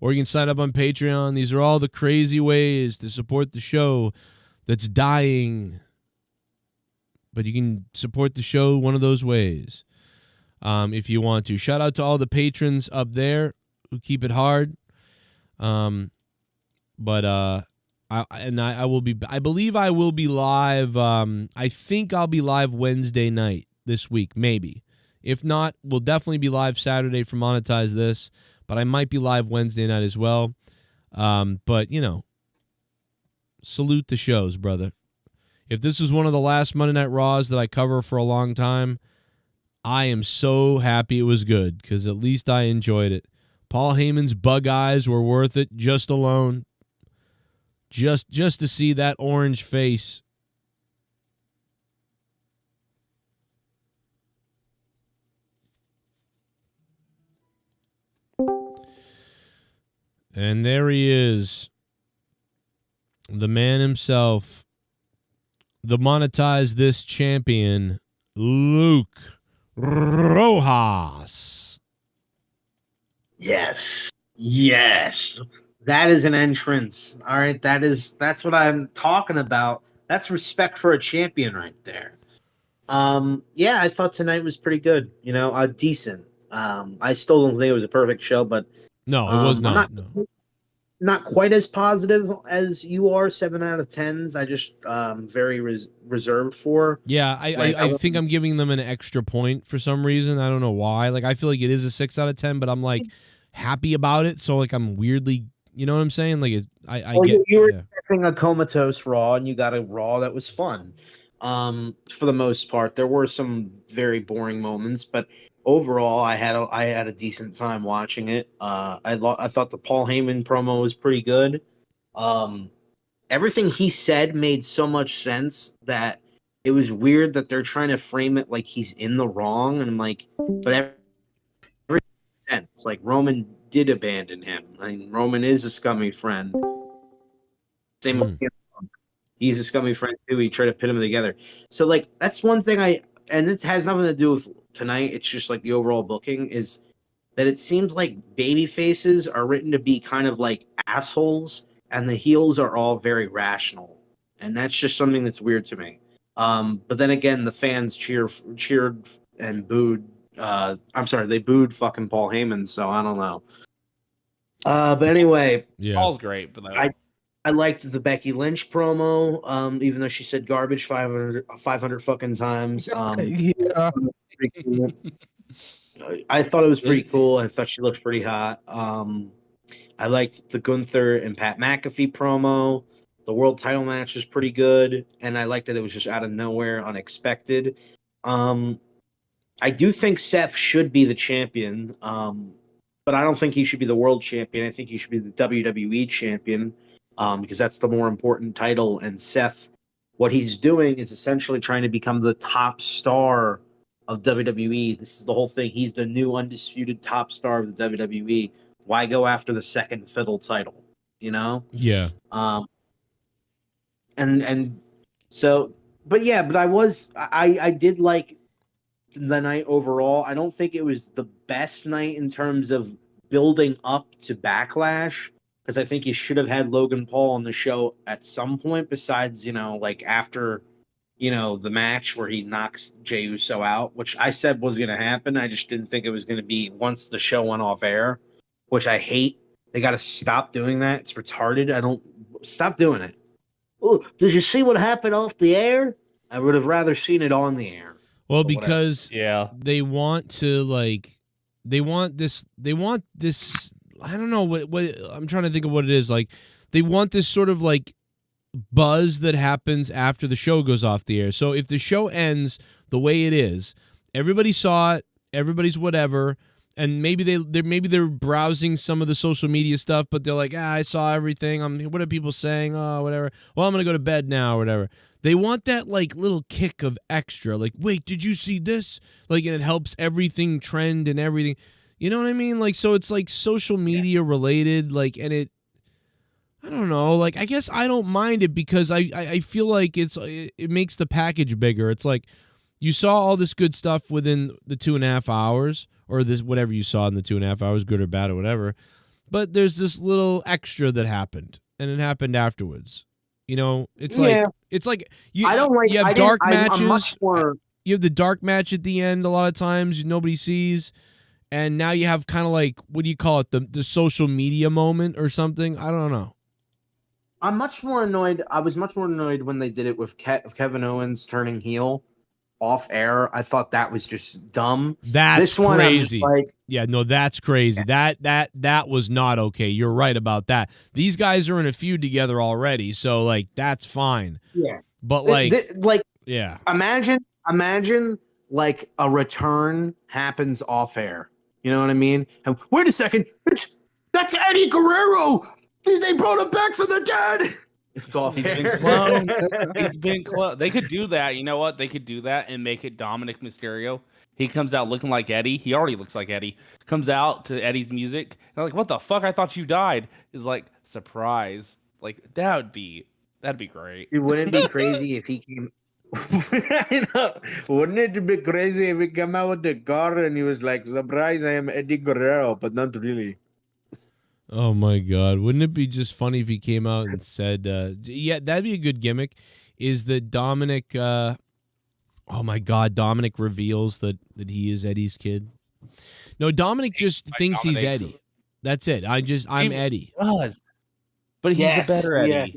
or you can sign up on Patreon. These are all the crazy ways to support the show that's dying. But you can support the show one of those ways if you want to. Shout out to all the patrons up there who keep it hard. I believe I will be live. I think I'll be live Wednesday night this week, maybe. If not, we'll definitely be live Saturday for Monetize This, but I might be live Wednesday night as well. But, you know, salute the shows, brother. If this is one of the last Monday Night Raws that I cover for a long time, I am so happy it was good, because at least I enjoyed it. Paul Heyman's bug eyes were worth it just alone. Just to see that orange face. And there he is. The man himself. The Monetize This champion, Luke Rojas. Yes. That is an entrance. All right, that's what I'm talking about. That's respect for a champion right there. Yeah, I thought tonight was pretty good. You know, decent. I still don't think it was a perfect show, but no, it was not. Not quite as positive as you are. 7 out of 10s. I just very reserved for. Yeah, I think I'm giving them an extra point for some reason. I don't know why. Like, I feel like it is a 6 out of 10, but I'm like happy about it. So like I'm weirdly, you know what I'm saying? Like you were expecting a comatose Raw, and you got a Raw that was fun. For the most part, there were some very boring moments, but overall, I had a decent time watching it. I thought the Paul Heyman promo was pretty good. Everything he said made so much sense that it was weird that they're trying to frame it like he's in the wrong. And I'm like, but every sense, like Roman did abandon him. I mean, Roman is a scummy friend. Same with him. He's a scummy friend too. He tried to pit them together. So like that's one thing and it has nothing to do with tonight. It's just like the overall booking is that it seems like baby faces are written to be kind of like assholes, and the heels are all very rational, and that's just something that's weird to me. But then again, the fans cheered and booed. I'm sorry, they booed fucking Paul Heyman. So I don't know. But anyway, Yeah. Paul's great, but I liked the Becky Lynch promo, even though she said garbage 500 fucking times. Yeah. I thought it was pretty cool. I thought she looked pretty hot. I liked the Gunther and Pat McAfee promo. The world title match was pretty good, and I liked that it was just out of nowhere, unexpected. I do think Seth should be the champion, but I don't think he should be the world champion. I think he should be the WWE champion, because that's the more important title. And Seth, what he's doing is essentially trying to become the top star of WWE. This is the whole thing. He's the new undisputed top star of the WWE. Why go after the second fiddle title? You know? Yeah. And so, but I did like the night overall. I don't think it was the best night in terms of building up to Backlash, because I think you should have had Logan Paul on the show at some point besides, like after, the match where he knocks Jey Uso out, which I said was going to happen. I just didn't think it was going to be once the show went off air, which I hate. They got to stop doing that. It's retarded. Stop doing it. Oh, did you see what happened off the air? I would have rather seen it on the air. Well, because they want to they want this I don't know what I'm trying to think of what it is. Like they want this sort of like buzz that happens after the show goes off the air. So if the show ends the way it is, everybody saw it, everybody's whatever, and maybe they're browsing some of the social media stuff, but they're like, I saw everything. What are people saying? Oh, whatever. Well, I'm gonna go to bed now, or whatever. They want that like little kick of extra. Like, wait, did you see this? Like, and it helps everything trend and everything. You know what I mean? Like, so it's like social media related. Like, and I don't know. Like, I guess I don't mind it because I feel like it makes the package bigger. It's like you saw all this good stuff within the 2.5 hours, or this whatever you saw in the 2.5 hours, good or bad or whatever. But there's this little extra that happened, and it happened afterwards. It's like you have dark matches. You have the dark match at the end a lot of times nobody sees, and now you have kind of like, what do you call it, the social media moment or something? I don't know. I'm much more annoyed. I was much more annoyed when they did it with Kevin Owens turning heel off air. I thought that was just dumb. That's crazy. Yeah, no, that's crazy. That was not okay. You're right about that. These guys are in a feud together already, so like that's fine. Yeah, but yeah. Imagine like a return happens off air. You know what I mean? And, wait a second, that's Eddie Guerrero. They brought him back from the dead. It's off He's air. been cloned. He's been cloned. They could do that. You know what? They could do that and make it Dominic Mysterio. He comes out looking like Eddie. He already looks like Eddie. Comes out to Eddie's music. And I'm like, what the fuck? I thought you died. It's like, surprise. Like, that'd be great. It wouldn't be crazy if he came. I know. Wouldn't it be crazy if he came out with the car and he was like, surprise, I am Eddie Guerrero, but not really. Oh my God! Wouldn't it be just funny if he came out and said, "Yeah, that'd be a good gimmick." Is that Dominic? Oh my God! Dominic reveals that he is Eddie's kid. No, Dominic just thinks he's Eddie. That's it. I'm Eddie. Was, but he's a better Eddie. Yeah.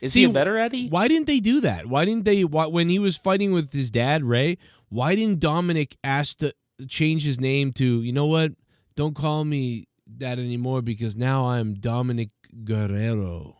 Is he a better Eddie? Why didn't they do that? Why didn't they? When he was fighting with his dad Ray, why didn't Dominic ask to change his name to? You know what? Don't call me that anymore because now I'm Dominic Guerrero.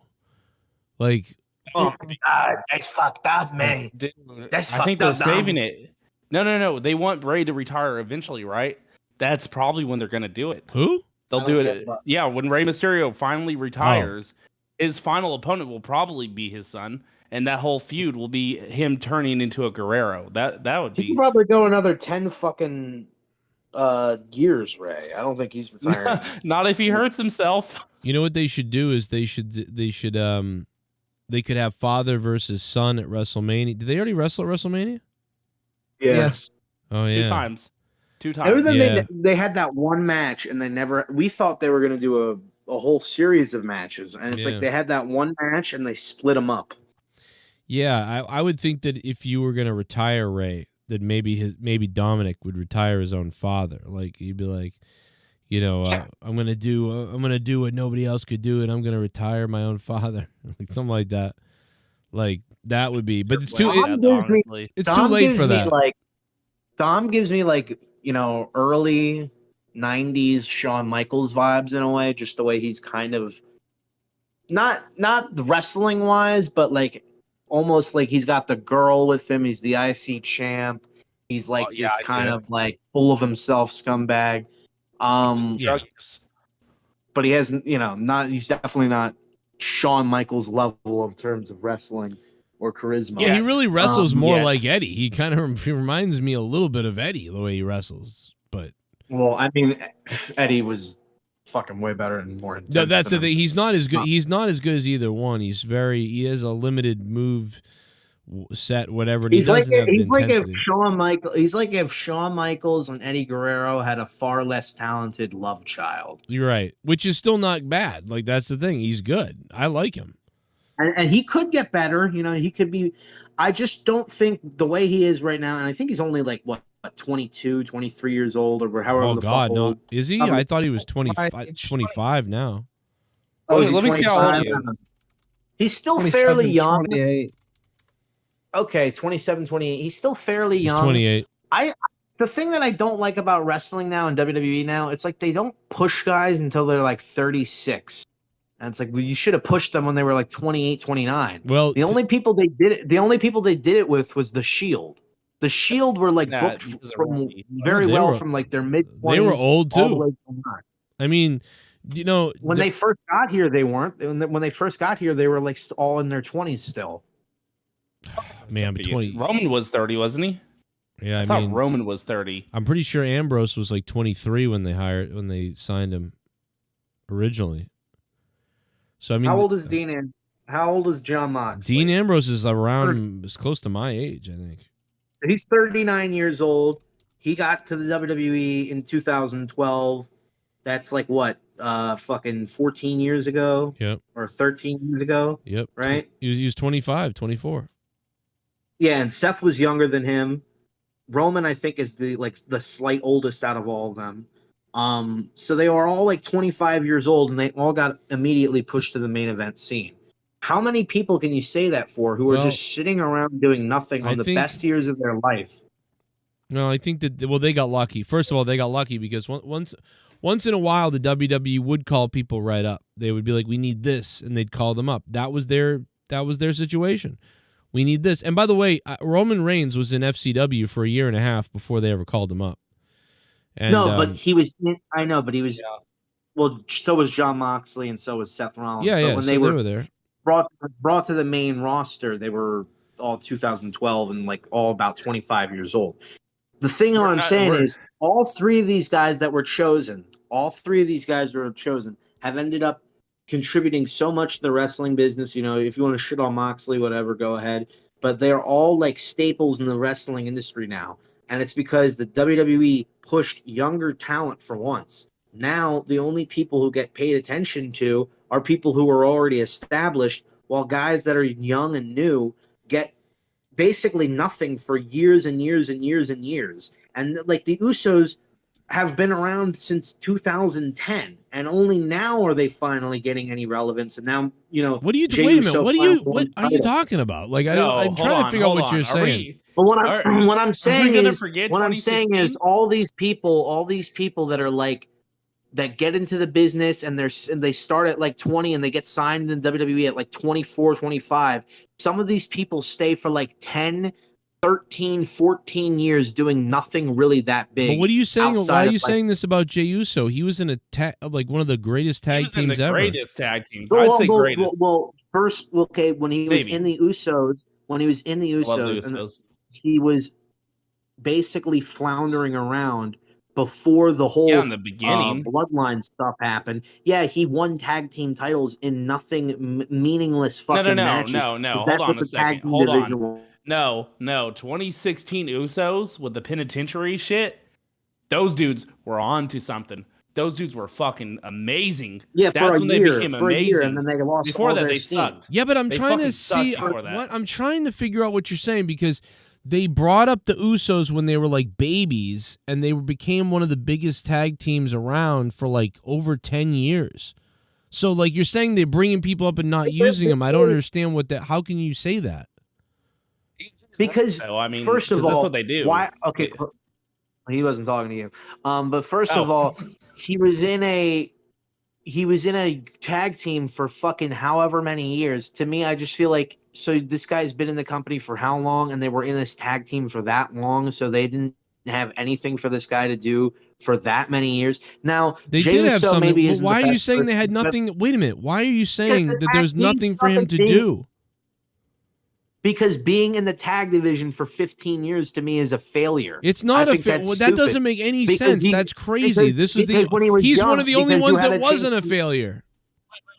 Like, oh God, that's fucked up, man. Dude, That's I think fucked they're up, saving it. No. They want Ray to retire eventually, right? That's probably when they're gonna do it. who? They'll do it. Yeah, when Rey Mysterio finally retires, his final opponent will probably be his son, and that whole feud will be him turning into a Guerrero. That would He be could probably go another 10 fucking years, Ray. I don't think he's retiring. not if he hurts himself. You know what they should do is they could have father versus son at WrestleMania. Did they already wrestle at WrestleMania? Yes. Oh yeah. 2 times. 2 times. Other than Yeah. they had that one match, and they never. We thought they were going to do a whole series of matches, and it's Yeah. like they had that one match, and they split them up. Yeah, I would think that if you were gonna retire Ray, that maybe Dominic would retire his own father. Like he'd be like, I'm gonna do what nobody else could do, and I'm gonna retire my own father, like something like that. Like that would be, but it's too. It's too late for that. Dom gives me early '90s Shawn Michaels vibes in a way, just the way he's kind of not wrestling wise, but like almost like he's got the girl with him. He's the IC champ. He's like this kind of like full of himself scumbag. But he hasn't, he's definitely not Shawn Michaels level in terms of wrestling or charisma. Yeah, he really wrestles more like Eddie. He kind of reminds me a little bit of Eddie, the way he wrestles. But Eddie was fucking way better and more intense. No, that's the thing. He's not as good. He's not as good as either one. He has a limited move set, whatever. And he's like if Shawn Michaels and Eddie Guerrero had a far less talented love child. You're right, which is still not bad. Like that's the thing. He's good. I like him, and he could get better. He could be. I just don't think the way he is right now, and I think he's only like 22, 23 years old, or however. Oh God, no, is he? I thought he was 25 now. Let me see how old he is. He's still fairly young. 28. Okay, 27, 28. He's still fairly young. He's 28. The thing that I don't like about wrestling now and WWE now, it's like they don't push guys until they're like 36. And it's like, well, you should have pushed them when they were like 28, 29. Well, the only people they did it with was the Shield. The Shield were like booked from very well from like their mid-20s. They were old too. I mean, when they first got here, they weren't. When they first got here, they were like all in their 20s still. Man, but 20. Roman was 30, wasn't he? Yeah, I thought Roman was 30. I'm pretty sure Ambrose was like 23 when they signed him originally. So I mean, how old is Dean? How old is John Mox? Dean Ambrose is is close to my age, I think. So he's 39 years old. He got to the WWE in 2012. That's like what? Fucking 14 years ago. Yep. Or 13 years ago. Yep. Right? He was 25, 24. Yeah, and Seth was younger than him. Roman, I think, is the slight oldest out of all of them. So they were all like 25 years old, and they all got immediately pushed to the main event scene. How many people can you say that for who are just sitting around doing nothing on the best years of their life? No, I think that they got lucky. First of all, they got lucky because once in a while the WWE would call people right up. They would be like, "We need this," and they'd call them up. That was their situation. We need this. And by the way, Roman Reigns was in FCW for a year and a half before they ever called him up. And, but he was. I know, but he was. Yeah. Well, so was Jon Moxley, and so was Seth Rollins. Yeah, but when they were there, brought to the main roster, they were all 2012 and like all about 25 years old. The thing I'm saying is, all three of these guys that were chosen, have ended up contributing so much to the wrestling business. If you want to shit on Moxley, whatever, go ahead. But they're all like staples in the wrestling industry now. And it's because the WWE pushed younger talent for once. Now, the only people who get paid attention to are people who are already established, while guys that are young and new get basically nothing for years and years and years and years. And like the Usos have been around since 2010, and only now are they finally getting any relevance. And now, what are you? Wait a minute. What are you talking about? Like, I'm trying to figure out what you're saying. But what I'm saying is all these people that are like that get into the business and they start at like 20 and they get signed in WWE at like 24, 25. Some of these people stay for like 10, 13, 14 years doing nothing really that big. But what are you saying? Why are you saying this about Jey Uso? He was in like one of the greatest tag teams ever. Greatest tag teams. I'd say greatest. When he was in the Usos, he was basically floundering around before the whole in the beginning bloodline stuff happened. Yeah, he won tag team titles in nothing meaningless fucking matches. No. Hold on a second. Hold on. No. 2016 Usos with the penitentiary shit. Those dudes were on to something. Those dudes were fucking amazing. Yeah, that's when they became amazing. And then they lost. Before that, they sucked. Yeah, but I'm trying to see what I'm trying to figure out what you're saying, because they brought up the Usos when they were like babies, and they became one of the biggest tag teams around for like over 10 years. So like you're saying they're bringing people up and not using them. I don't understand what that. How can you say that? Because So, I mean, first of 'cause all, that's what they do. Why? Okay, he wasn't talking to you. But first of all, he was in a tag team for fucking however many years. To me, I just feel like, so this guy's been in the company for how long, and they were in this tag team for that long, so they didn't have anything for this guy to do for that many years. Now They Jey did have Uso something. maybe Well, isn't why the are you best saying they person, had but- nothing? Wait a minute. Why are you saying the that there's tag team nothing for him to fucking do? Because being in the tag division for 15 years to me is a failure. It's not I a think that's well, that stupid. doesn't make any Because sense. he- That's crazy. because- This is because when he was he's young, one of the only because you ones had that a wasn't a chance- failure.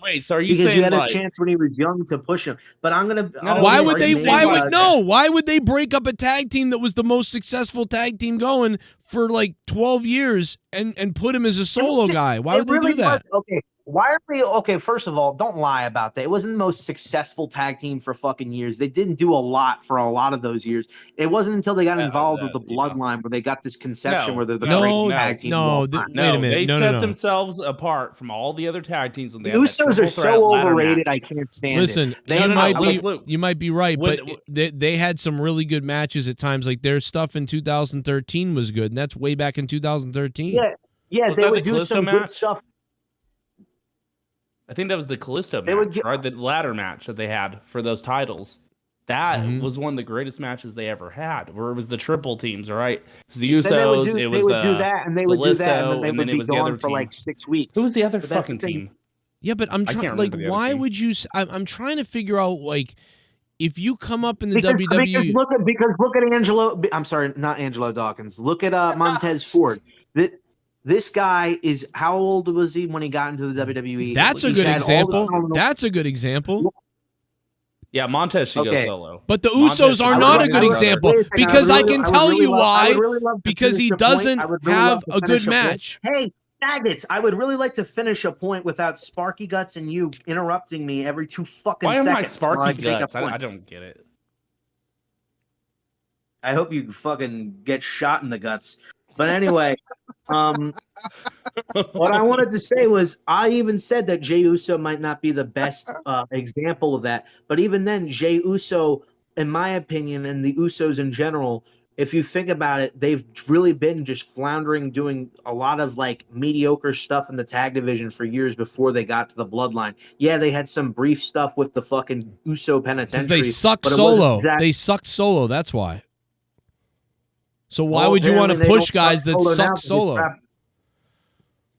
Wait, so are you Because saying you had like, a chance when he was young to push him. But I'm gonna. Why are would you they? saying Why would about- no? Why would they break up a tag team that was the most successful tag team going for like 12 years and put him as a solo guy? Why would they do that? Okay, why are we? Okay, first of all, don't lie about that. It wasn't the most successful tag team for fucking years. They didn't do a lot for a lot of those years. It wasn't until they got involved with the Bloodline where they got this conception where they're the greatest tag team. of all time. wait a minute. They No, set no, no. themselves apart from all the other tag teams. When The they had that Usos are triple threat so ladder overrated. match. I can't stand Listen, it. They you might be right, When- but they had some really good matches at times. Like their stuff in 2013 was good, and that's way back in 2013. Yeah, Was they that would the do Kalisto some match? good stuff. I think that was the Kalisto They would match, get- right? The ladder match that they had for those titles. That Mhm. was one of the greatest matches they ever had, where it was the triple teams, all right? It was the Then they would Usos, do, it they was would the do that, and they would do that, and then Kalisto, they and would then it be was the other gone for team. like 6 weeks. Who was the other But that's the fucking thing. team? Yeah, but I'm I trying. can't Like, remember the other why team. would you? I'm trying to figure out like if you come up in the Because WWE. look at Angelo. I'm sorry, not Angelo Dawkins. Look at Montez Ford. This guy is, how old was he when he got into the WWE? That's a He's good had all the example. phenomenal- That's a good example. Yeah, Montez should Okay. go solo. But the Montez Usos should are go not solo. a good example Wait a second, because I would can really- tell would you really love- I why. would really love to Because he finish a point. doesn't I would really have love to a good finish point. match. Hey, faggots! I would really like to finish a point without Sparky Guts and you interrupting me every 2 fucking Why am seconds. I so I Sparky can make a Guts? point. I don't get it. I hope you fucking get shot in the guts. But anyway, what I wanted to say was, I even said that Jey Uso might not be the best example of that. But even then, Jey Uso, in my opinion, and the Usos in general, if you think about it, they've really been just floundering, doing a lot of like mediocre stuff in the tag division for years before they got to the Bloodline. Yeah, they had some brief stuff with the fucking Uso Because Penitentiary. they suck but it wasn't solo. exact- They sucked solo. That's why. So why Well, would you want to apparently they push don't guys that solo now suck because solo? Yeah,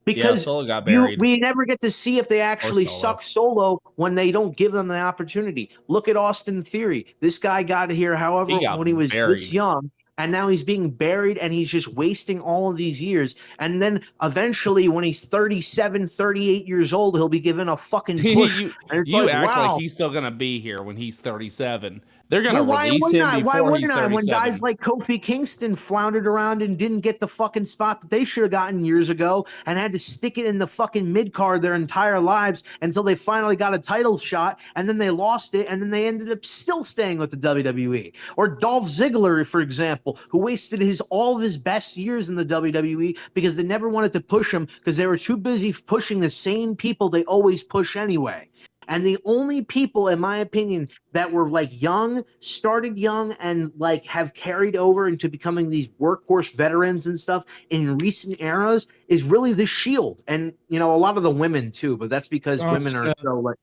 Because Solo got buried. we never get to see if they actually Solo. suck solo when they don't give them the opportunity. Look at Austin Theory. This guy got here, however, He got when he was buried. this young, and now he's being buried, and he's just wasting all of these years. And then eventually, when he's 37, 38 years old, he'll be given a fucking push. you and it's you like, act wow. like he's still gonna be here when he's 37. They're gonna Well, why release wouldn't him I? before Why he's wouldn't I? 37. When guys like Kofi Kingston floundered around and didn't get the fucking spot that they should have gotten years ago and had to stick it in the fucking mid card their entire lives until they finally got a title shot, and then they lost it, and then they ended up still staying with the WWE. Or Dolph Ziggler, for example, who wasted all of his best years in the WWE because they never wanted to push him because they were too busy pushing the same people they always push anyway. And the only people, in my opinion, that were like young, started young, and like have carried over into becoming these workhorse veterans and stuff in recent eras is really the Shield. And, you know, a lot of the women too, but that's because women are so like.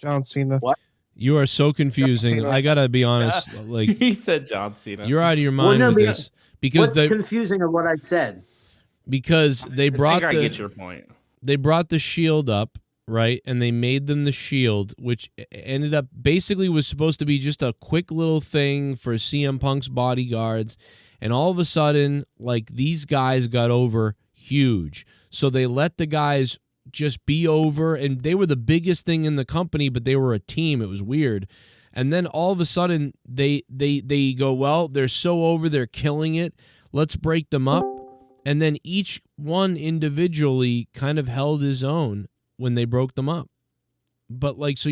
John Cena. What? You are so confusing. Cena. I gotta be honest. Like he said John Cena. you're out of your Well, mind no, with because- this because What's they confusing of what I said? because they brought I get the your point. they brought the Shield up, right? And they made them the Shield, which ended up basically was supposed to be just a quick little thing for CM Punk's bodyguards. And all of a sudden, like these guys got over huge. So they let the guys just be over, and they were the biggest thing in the company, but they were a team. It was weird. And then all of a sudden they go, well, they're so over, they're killing it. Let's break them up. And then each one individually kind of held his own when they broke them up. But like, so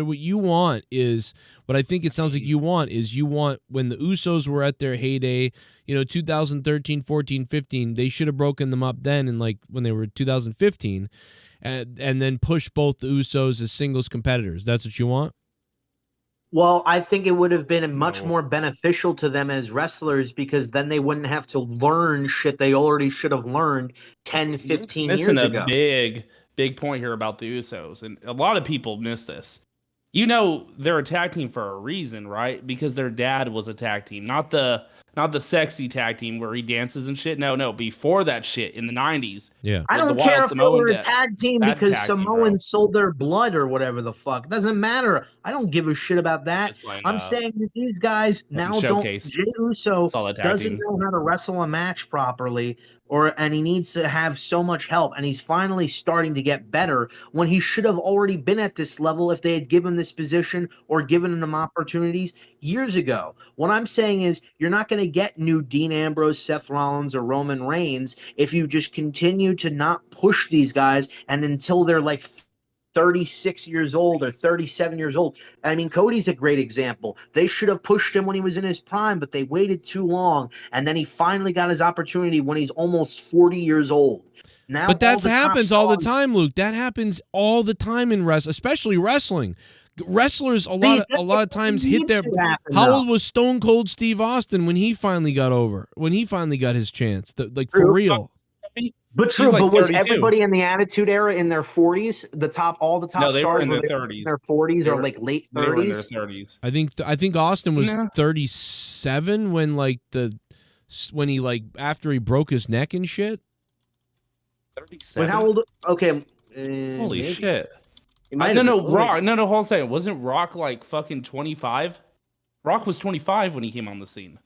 what you want is, what I think it sounds like you want is, you want when the Usos were at their heyday, 2013, 14, 15, they should have broken them up then, and like when they were 2015, and then push both the Usos as singles competitors. That's what you want? Well, I think it would have been much more beneficial to them as wrestlers, because then they wouldn't have to learn shit they already should have learned 10, 15 years missing ago. a big point here about the Usos, and a lot of people miss this. They're a tag team for a reason, right? Because their dad was a tag team, not the sexy tag team where he dances and shit. No, before that shit in the 90s. Yeah. I don't care if they were a tag team because Samoans sold their blood or whatever the fuck. It doesn't matter. I don't give a shit about that. I'm saying that these guys now don't. Jey Uso doesn't know how to wrestle a match properly, and he needs to have so much help, and he's finally starting to get better when he should have already been at this level if they had given him this position or given him opportunities years ago. What I'm saying is, you're not going to get new Dean Ambrose, Seth Rollins, or Roman Reigns if you just continue to not push these guys, and until they're like 36 years old or 37 years old. I mean, Cody's a great example. They should have pushed him when he was in his prime, but they waited too long, and then he finally got his opportunity when he's almost 40 years old. Now, but that happens all the time, Luke. That happens all the time in wrestling, especially wrestling. Wrestlers a lot of times hit their. How old was Stone Cold Steve Austin when he finally got over? When he finally got his chance, for real. But true, but was everybody in the Attitude Era in their 40s? All the top stars were in their 30s. In their 40s or like late 30s. They were in their 30s. I think Austin was 37 when he after he broke his neck and shit. 37. Wait, how old? Okay. Holy shit. Rock. No, hold on a second. Wasn't Rock like fucking 25? Rock was 25 when he came on the scene.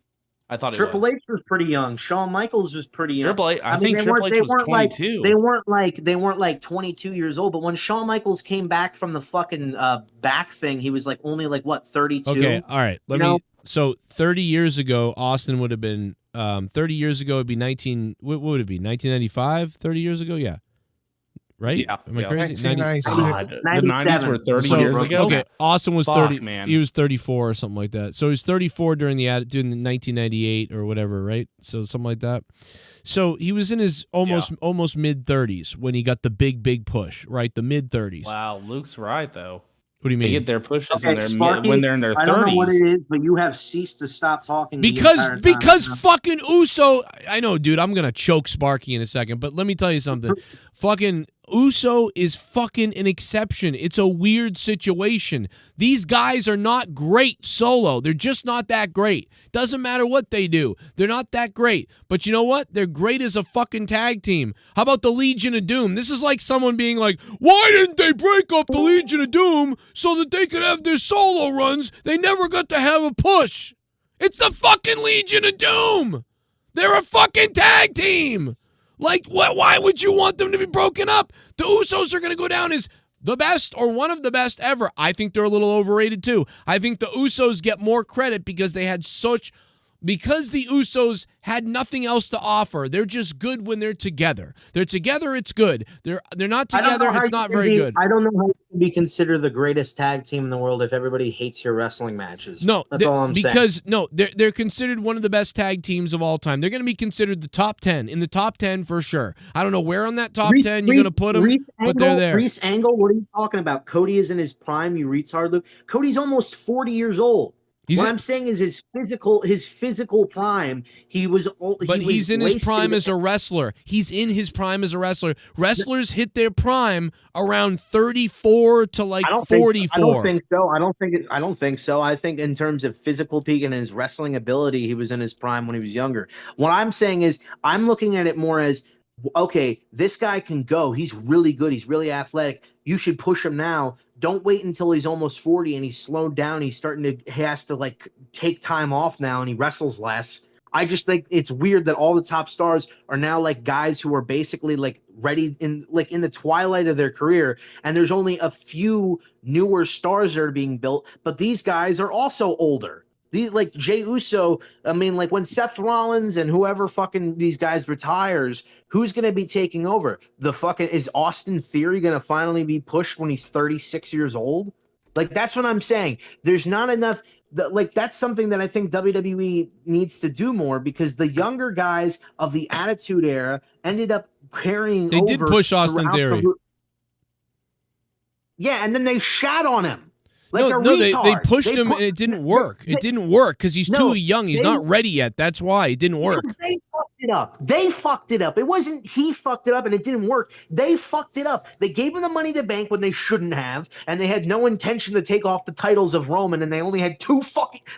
I thought Triple H was pretty young. Shawn Michaels was pretty young. I think Triple H was 22. They weren't like 22 years old. But when Shawn Michaels came back from the fucking back thing, he was like only like what 32. Okay, all right. So 30 years ago, Austin would have been. 30 years ago, it'd be 19. What would it be? 1995. 30 years ago, yeah. Right? Yeah. Am I crazy? 97. The 90s were 30 years ago. Okay, Austin was 30. Man. He was 34 or something like that. So he was 34 during the 1998 or whatever, right? So something like that. So he was in his almost mid 30s when he got the big push, right? The mid 30s. Wow, Luke's right though. What do you mean? They get their pushes when they're in their 30s. I don't know what it is, but you have ceased to stop talking. Because fucking Uso. I know, dude. I'm gonna choke Sparky in a second, but let me tell you something. Fucking Uso is fucking an exception. It's a weird situation. These guys are not great solo. They're just not that great. Doesn't matter what they do. They're not that great. But you know what? They're great as a fucking tag team. How about the Legion of Doom? This is like someone being like, why didn't they break up the Legion of Doom so that they could have their solo runs? They never got to have a push. It's the fucking Legion of Doom. They're a fucking tag team. Like, why would you want them to be broken up? The Usos are going to go down as the best or one of the best ever. I think they're a little overrated too. I think the Usos get more credit because because the Usos had nothing else to offer. They're just good when they're together. They're together, it's good. They're not together, it's not very good. I don't know how you can be considered the greatest tag team in the world if everybody hates your wrestling matches. No, that's all I'm saying. They're considered one of the best tag teams of all time. They're going to be considered the top 10, in the top 10 for sure. I don't know where on that top 10 you're going to put them, but they're there. Reese Angle, what are you talking about? Cody is in his prime, you retard, Luke. Cody's almost 40 years old. I'm saying is his physical prime. He's in his prime as a wrestler. He's in his prime as a wrestler. Wrestlers hit their prime around 34 to 44. I don't think so. I don't think so. I think in terms of physical peak and his wrestling ability, he was in his prime when he was younger. What I'm saying is I'm looking at it more as, okay, this guy can go. He's really good. He's really athletic. You should push him now. Don't wait until he's almost 40 and he's slowed down. He has to take time off now and he wrestles less. I just think it's weird that all the top stars are now like guys who are basically ready in the twilight of their career. And there's only a few newer stars that are being built, but these guys are also older. These like Jey Uso, I mean, like when Seth Rollins and whoever fucking these guys retires, who's gonna be taking over? Is Austin Theory gonna finally be pushed when he's 36 years old? Like that's what I'm saying. There's not enough. Like that's something that I think WWE needs to do more, because the younger guys of the Attitude Era ended up carrying. They did push Austin Theory. Yeah, and then they shat on him. Like they pushed him and it didn't work. It didn't work because he's too young. He's not ready yet. That's why it didn't work. They fucked it up. They fucked it up. It wasn't he fucked it up and it didn't work. They fucked it up. They gave him the money to bank when they shouldn't have, and they had no intention to take off the titles of Roman, and they only had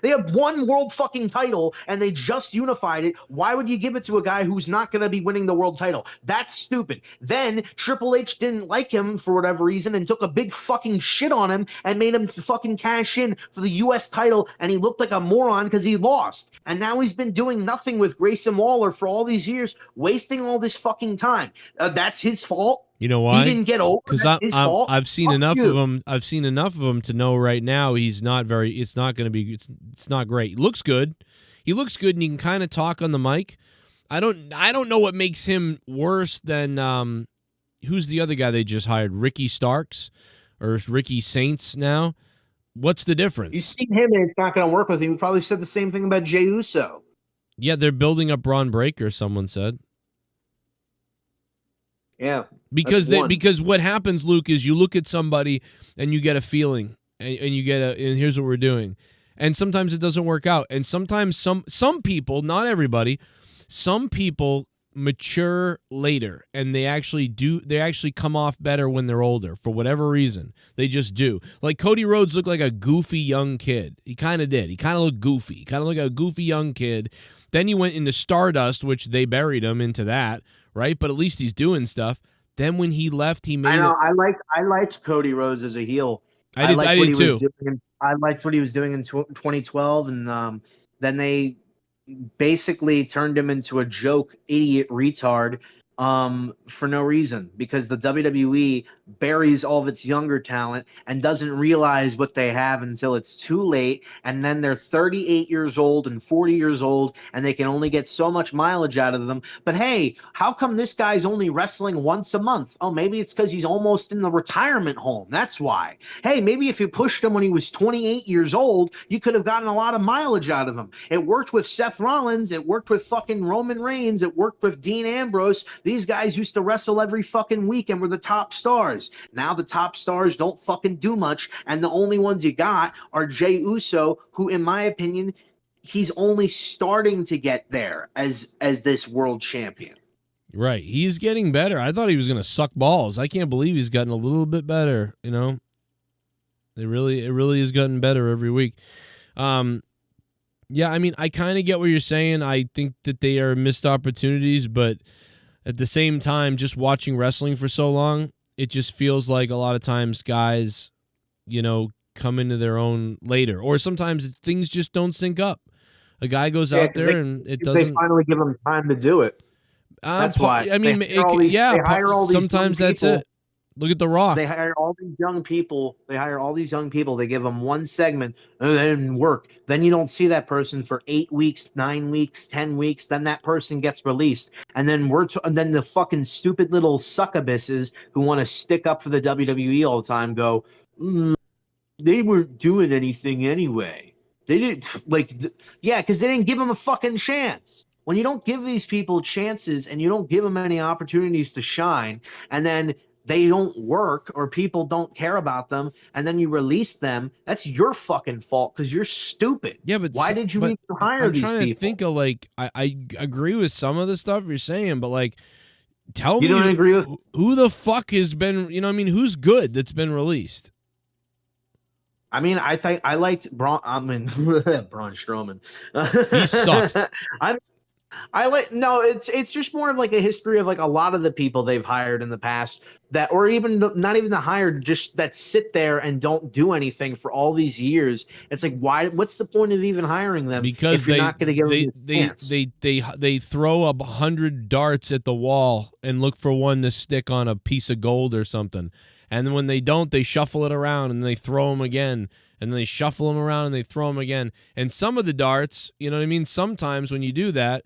they have one world fucking title and they just unified it. Why would you give it to a guy who's not going to be winning the world title? That's stupid. Then Triple H didn't like him for whatever reason and took a big fucking shit on him and made him fucking cash in for the US title, and he looked like a moron because he lost. And now he's been doing nothing with Grayson Waller for all these years, wasting all this fucking time. That's his fault. You know why? He didn't get over. Because I've seen enough of him. I've seen enough of him to know right now he's not very. It's not going to be. It's not great. He looks good. He looks good, and he can kind of talk on the mic. I don't know what makes him worse than who's the other guy they just hired? Ricky Starks or Ricky Saints now. What's the difference? You see him, and it's not going to work with him. We probably said the same thing about Jey Uso. Yeah, they're building up Braun Breaker. Someone said. Yeah, because what happens, Luke, is you look at somebody and you get a feeling, and you get and here's what we're doing, and sometimes it doesn't work out, and sometimes some people, not everybody, some people mature later, and they actually come off better when they're older for whatever reason. They just do. Like Cody Rhodes looked like a goofy young kid. He kind of did. He kind of looked goofy. He kind of looked like a goofy young kid. Then he went into Stardust, which they buried him into that, right? But at least he's doing stuff. Then when he left, he made. I liked Cody Rhodes as a heel. I did too. I liked what he was doing in 2012, and then they basically turned him into a joke, idiot, retard, for no reason, because the WWE buries all of its younger talent and doesn't realize what they have until it's too late, and then they're 38 years old and 40 years old, and they can only get so much mileage out of them. But hey, how come this guy's only wrestling once a month? Oh, maybe it's because he's almost in the retirement home. That's why. Hey, maybe if you pushed him when he was 28 years old, you could have gotten a lot of mileage out of him. It worked with Seth Rollins. It worked with fucking Roman Reigns. It worked with Dean Ambrose. These guys used to wrestle every fucking week and were the top stars. Now the top stars don't fucking do much, and the only ones you got are Jey Uso, who, in my opinion, he's only starting to get there as this world champion. Right. He's getting better. I thought he was going to suck balls. I can't believe he's gotten a little bit better, you know? It really has gotten better every week. Yeah, I mean, I kind of get what you're saying. I think that they are missed opportunities, but at the same time, just watching wrestling for so long, it just feels like a lot of times guys, you know, come into their own later, or sometimes things just don't sync up. A guy goes out there and it doesn't. They finally give him time to do it. That's why. I mean, sometimes that's it. Look at The Rock. They hire all these young people. They give them one segment, and it didn't work. Then you don't see that person for 8 weeks, 9 weeks, 10 weeks. Then that person gets released, and then then the fucking stupid little succubusses who want to stick up for the WWE all the time go, they weren't doing anything anyway. They didn't because they didn't give them a fucking chance. When you don't give these people chances and you don't give them any opportunities to shine, and then they don't work or people don't care about them, and then you release them, that's your fucking fault because you're stupid. Yeah, but why did you even hire these people? I'm trying to think of, like, I agree with some of the stuff you're saying, but, like, tell me don't agree with who the fuck has been, you know what I mean, who's good that's been released? I mean, I think I liked Braun Strowman. He sucks. it's just more of like a history of like a lot of the people they've hired in the past that, or even not even the hired, just that sit there and don't do anything for all these years. It's like, why? What's the point of even hiring them Because if you're not going to give them a chance? they throw 100 darts at the wall and look for one to stick on a piece of gold or something, and then when they don't, they shuffle it around and they throw them again, and then they shuffle them around and they throw them again. And some of the darts, you know what I mean? Sometimes when you do that,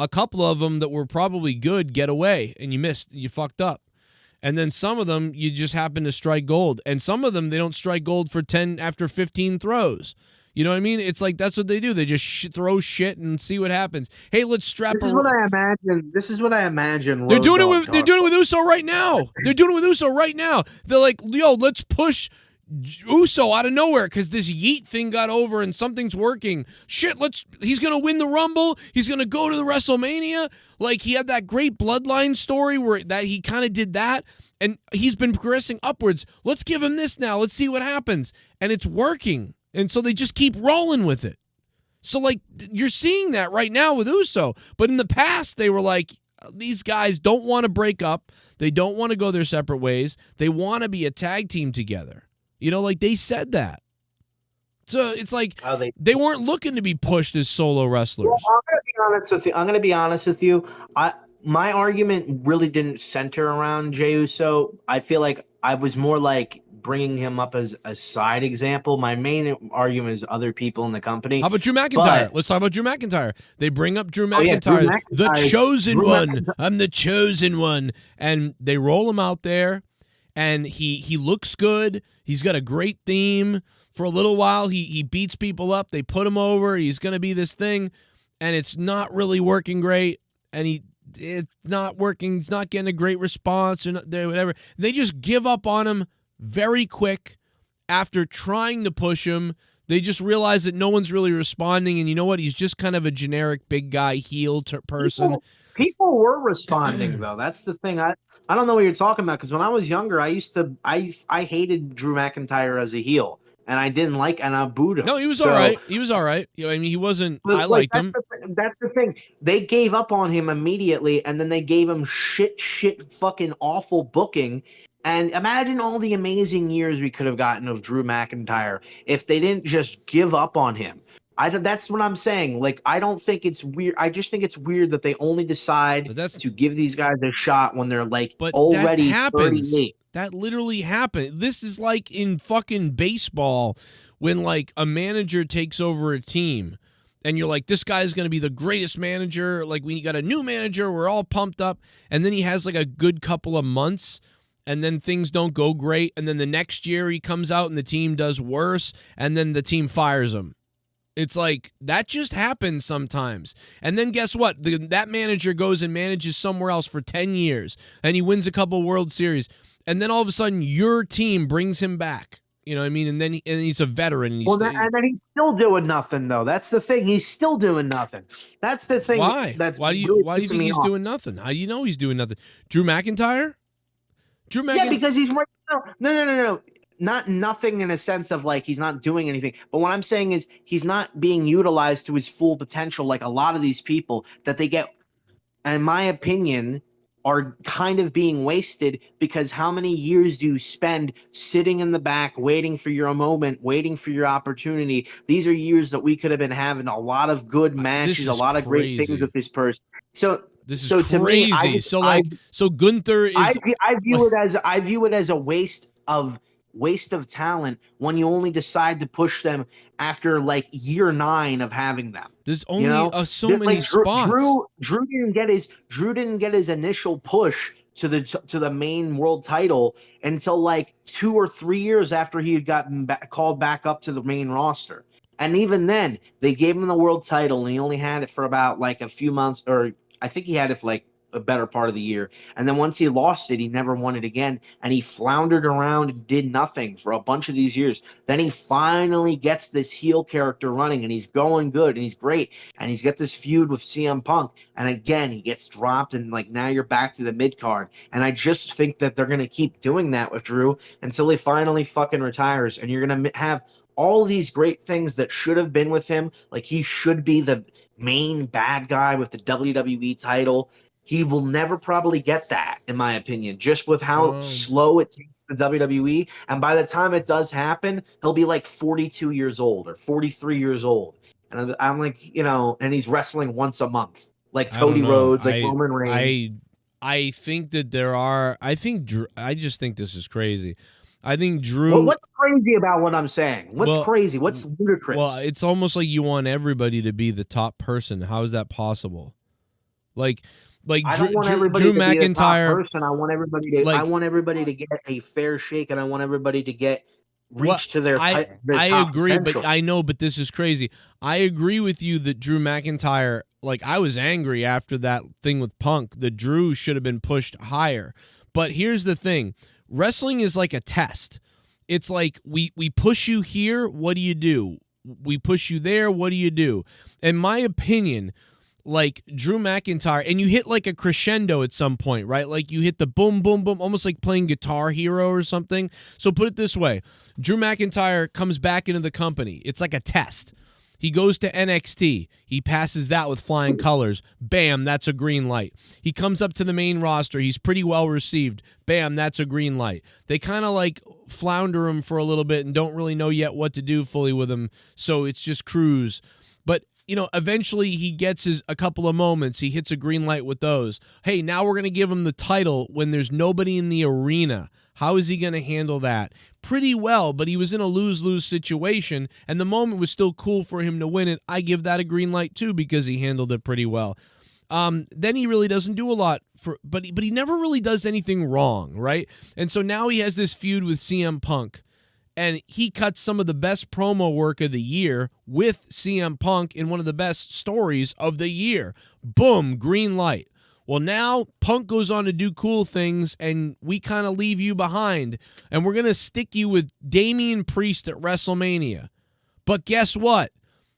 a couple of them that were probably good get away, and you fucked up. And then some of them, you just happen to strike gold. And some of them, they don't strike gold for 10 after 15 throws. You know what I mean? It's like that's what they do. They just throw shit and see what happens. Hey, let's strap. This is what I imagine. This is what I imagine. They're doing it with Uso right now. They're doing it with Uso right now. They're like, yo, let's push Uso out of nowhere because this yeet thing got over and something's working. Shit, he's gonna win the Rumble. He's gonna go to the WrestleMania. Like, he had that great bloodline story where that he kind of did that, and he's been progressing upwards. Let's give him this now. Let's see what happens. And it's working. And so they just keep rolling with it. So, like, you're seeing that right now with Uso. But in the past, they were like, these guys don't want to break up. They don't want to go their separate ways. They want to be a tag team together. You know, like, they said that. So it's like they weren't looking to be pushed as solo wrestlers. Well, I'm gonna be honest with you. My argument really didn't center around Jey Uso. I feel like I was more like bringing him up as a side example. My main argument is other people in the company. How about Drew McIntyre? Let's talk about Drew McIntyre. They bring up Drew McIntyre, the chosen one. I'm the chosen one. And they roll him out there, and he looks good. He's got a great theme. For a little while, he beats people up. They put him over. He's going to be this thing, and it's not really working great. And it's not working. He's not getting a great response or whatever. They just give up on him very quick after trying to push him. They just realize that no one's really responding, and you know what? He's just kind of a generic big guy heel person. People were responding though. That's the thing. I don't know what you're talking about, because when I was younger, I hated Drew McIntyre as a heel. And I didn't like, and I booed him. No, he was all right. He was all right. I mean, he wasn't. I liked him. That's the thing. They gave up on him immediately, and then they gave him shit, fucking awful booking. And imagine all the amazing years we could have gotten of Drew McIntyre if they didn't just give up on him. That's what I'm saying. Like, I don't think it's weird. I just think it's weird that they only decide to give these guys a shot when they're like already 38. That literally happened. This is like in fucking baseball when like a manager takes over a team and you're like, this guy's going to be the greatest manager. Like, when you got a new manager, we're all pumped up. And then he has like a good couple of months and then things don't go great. And then the next year he comes out and the team does worse. And then the team fires him. It's like that just happens sometimes. And then guess what? That manager goes and manages somewhere else for 10 years and he wins a couple World Series. And then all of a sudden your team brings him back. You know what I mean? And then he's a veteran. And then he's still doing nothing, though. That's the thing. He's still doing nothing. That's the thing. Why? Why do you think he's doing nothing? How do you know he's doing nothing? Drew McIntyre? Yeah, because he's right. No. Not nothing in a sense of like he's not doing anything. But what I'm saying is he's not being utilized to his full potential like a lot of these people that they get, in my opinion, are kind of being wasted, because how many years do you spend sitting in the back waiting for your moment, waiting for your opportunity? These are years that we could have been having a lot of good matches, a lot of great things with this person. So this is crazy. So Gunther is. I view it as a waste of talent when you only decide to push them after like year 9 of having them. There's only so many spots. Drew didn't get his initial push to the main world title until like 2 or 3 years after he had gotten called back up to the main roster. And even then, they gave him the world title and he only had it for about like a few months, or I think he had it for like a better part of the year. And then once he lost it, he never won it again. And he floundered around and did nothing for a bunch of these years. Then he finally gets this heel character running and he's going good and he's great. And he's got this feud with CM Punk. And again, he gets dropped and like now you're back to the mid card. And I just think that they're going to keep doing that with Drew until he finally fucking retires. And you're going to have all these great things that should have been with him. Like he should be the main bad guy with the WWE title. He will never probably get that, in my opinion, just with how slow it takes the WWE. And by the time it does happen, he'll be like 42 years old or 43 years old. And I'm like, you know, and he's wrestling once a month, like Cody Rhodes, like Roman Reigns. I think that there are. I just think this is crazy. I think Drew. What's crazy about what I'm saying? What's crazy? What's ludicrous? Well, it's almost like you want everybody to be the top person. How is that possible? Like I don't want everybody to be the top person. I want everybody to. I want everybody to get a fair shake, and I want everybody to get reach to their. I top agree, potential. but I know, but this is crazy. I agree with you that Drew McIntyre. Like, I was angry after that thing with Punk. That Drew should have been pushed higher. But here's the thing: wrestling is like a test. It's like we push you here. What do you do? We push you there. What do you do? In my opinion, like Drew McIntyre, and you hit like a crescendo at some point, right? Like you hit the boom, boom, boom, almost like playing Guitar Hero or something. So put it this way. Drew McIntyre comes back into the company. It's like a test. He goes to NXT. He passes that with flying colors. Bam, that's a green light. He comes up to the main roster. He's pretty well received. Bam, that's a green light. They kind of like flounder him for a little bit and don't really know yet what to do fully with him. So it's just cruise. But you know, eventually he gets a couple of moments. He hits a green light with those. Hey, now we're going to give him the title when there's nobody in the arena. How is he going to handle that? Pretty well, but he was in a lose-lose situation, and the moment was still cool for him to win it. I give that a green light, too, because he handled it pretty well. Then he really doesn't do a lot, but he never really does anything wrong, right? And so now he has this feud with CM Punk. And he cuts some of the best promo work of the year with CM Punk in one of the best stories of the year. Boom, green light. Well, now Punk goes on to do cool things, and we kind of leave you behind. And we're going to stick you with Damian Priest at WrestleMania. But guess what?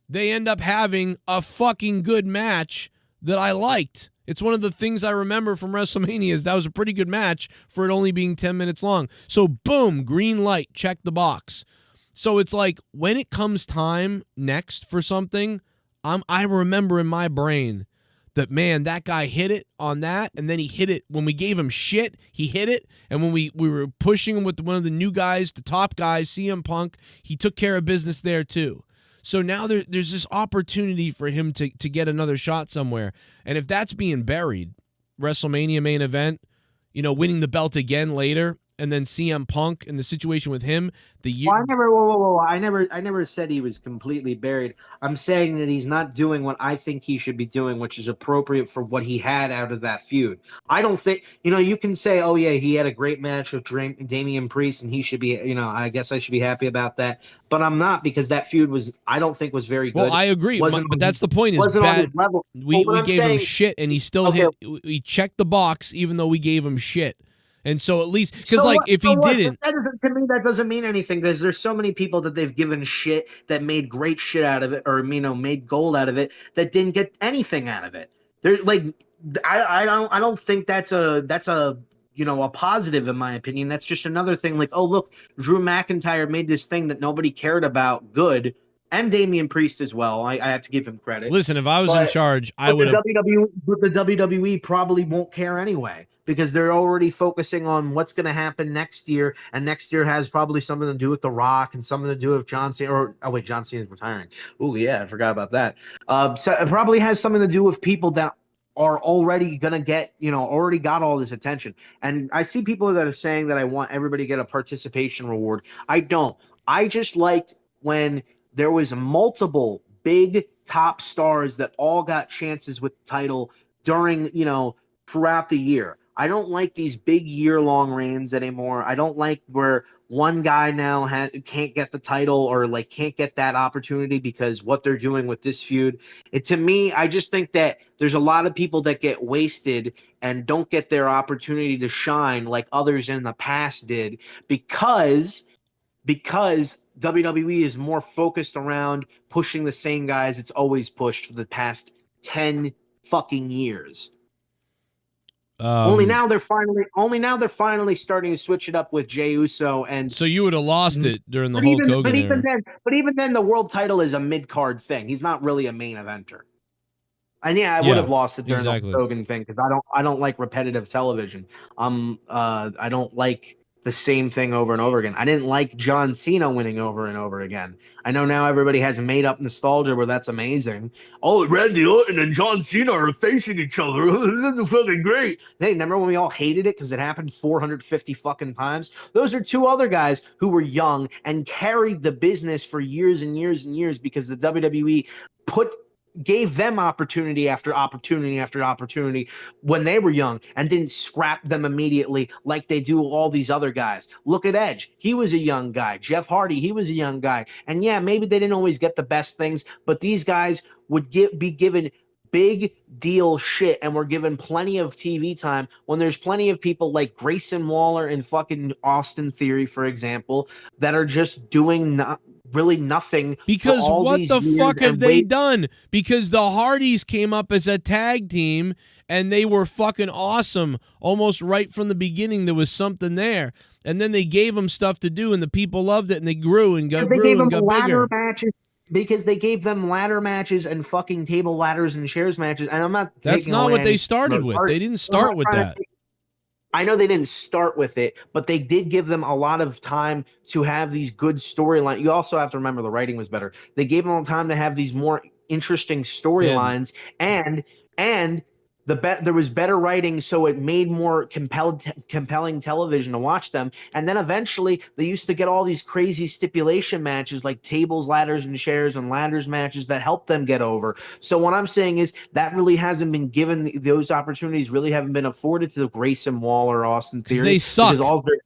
They end up having a fucking good match that I liked. It's one of the things I remember from WrestleMania is that was a pretty good match for it only being 10 minutes long. So boom, green light, check the box. So it's like when it comes time next for something, I remember in my brain that, man, that guy hit it on that, and then he hit it when we gave him shit, he hit it, and when we were pushing him with one of the new guys, the top guys, CM Punk, he took care of business there too. So now there's this opportunity for him to get another shot somewhere. And if that's being buried, WrestleMania main event, you know, winning the belt again later, and then CM Punk and the situation with him, the year. Well, I never said he was completely buried. I'm saying that he's not doing what I think he should be doing, which is appropriate for what he had out of that feud. I don't think, you know, you can say, oh yeah, he had a great match with Damian Priest, and he should be, you know, I guess I should be happy about that. But I'm not, because that feud I don't think was very good. Well, I agree, but that's the point. Is bad. We gave him shit, and he still hit. We checked the box, even though we gave him shit. And so at least, because if he didn't, to me that doesn't mean anything, because there's so many people that they've given shit that made great shit out of it, or you know, made gold out of it, that didn't get anything out of it. They're like, I don't think that's a you know, a positive in my opinion. That's just another thing. Like, oh look, Drew McIntyre made this thing that nobody cared about good. And Damian Priest as well. I have to give him credit. Listen, if I was in charge, I would have. But the WWE probably won't care anyway, because they're already focusing on what's going to happen next year, and next year has probably something to do with The Rock and something to do with John Cena. Or oh wait, John Cena is retiring. Oh yeah, I forgot about that. So it probably has something to do with people that are already going to get, you know, already got all this attention. And I see people that are saying that I want everybody to get a participation reward. I don't. I just liked when there was multiple big top stars that all got chances with the title during, you know, throughout the year. I don't like these big year-long reigns anymore. I don't like where one guy now can't get the title, or like can't get that opportunity because what they're doing with this feud. To me, I just think that there's a lot of people that get wasted and don't get their opportunity to shine like others in the past did, because WWE is more focused around pushing the same guys it's always pushed for the past 10 fucking years. Only now they're finally starting to switch it up with Jey Uso, and so you would have lost it during the Hulk Hogan era. But even then, the world title is a mid-card thing. He's not really a main eventer. And yeah, I would have lost it during exactly. the Hogan thing because I don't like repetitive television. I don't like the same thing over and over again. I didn't like John Cena winning over and over again. I know now everybody has made up nostalgia where that's amazing. Oh, Randy Orton and John Cena are facing each other. This is fucking great. Hey, remember when we all hated it because it happened 450 fucking times? Those are two other guys who were young and carried the business for years and years and years because the WWE gave them opportunity after opportunity after opportunity when they were young and didn't scrap them immediately like they do all these other guys. Look at Edge. He was a young guy. Jeff Hardy, he was a young guy. And yeah, maybe they didn't always get the best things, but these guys would be given big deal shit and were given plenty of TV time when there's plenty of people like Grayson Waller and fucking Austin Theory, for example, that are just doing really nothing. Because what the fuck have they done? Because the Hardys came up as a tag team and they were fucking awesome almost right from the beginning. There was something there. And then they gave them stuff to do and the people loved it and they grew and got bigger. Because they gave them ladder matches and fucking table ladders and chairs matches. And I'm not. That's not what they started with. They didn't start with that. I know they didn't start with it, but they did give them a lot of time to have these good storylines. You also have to remember the writing was better. They gave them time to have these more interesting storylines, and there was better writing, so it made more compelling television to watch them. And then eventually, they used to get all these crazy stipulation matches like tables, ladders, and chairs, and ladders matches that helped them get over. So what I'm saying is that really hasn't been given; those opportunities really haven't been afforded to Grayson Waller, Austin Theory. They suck.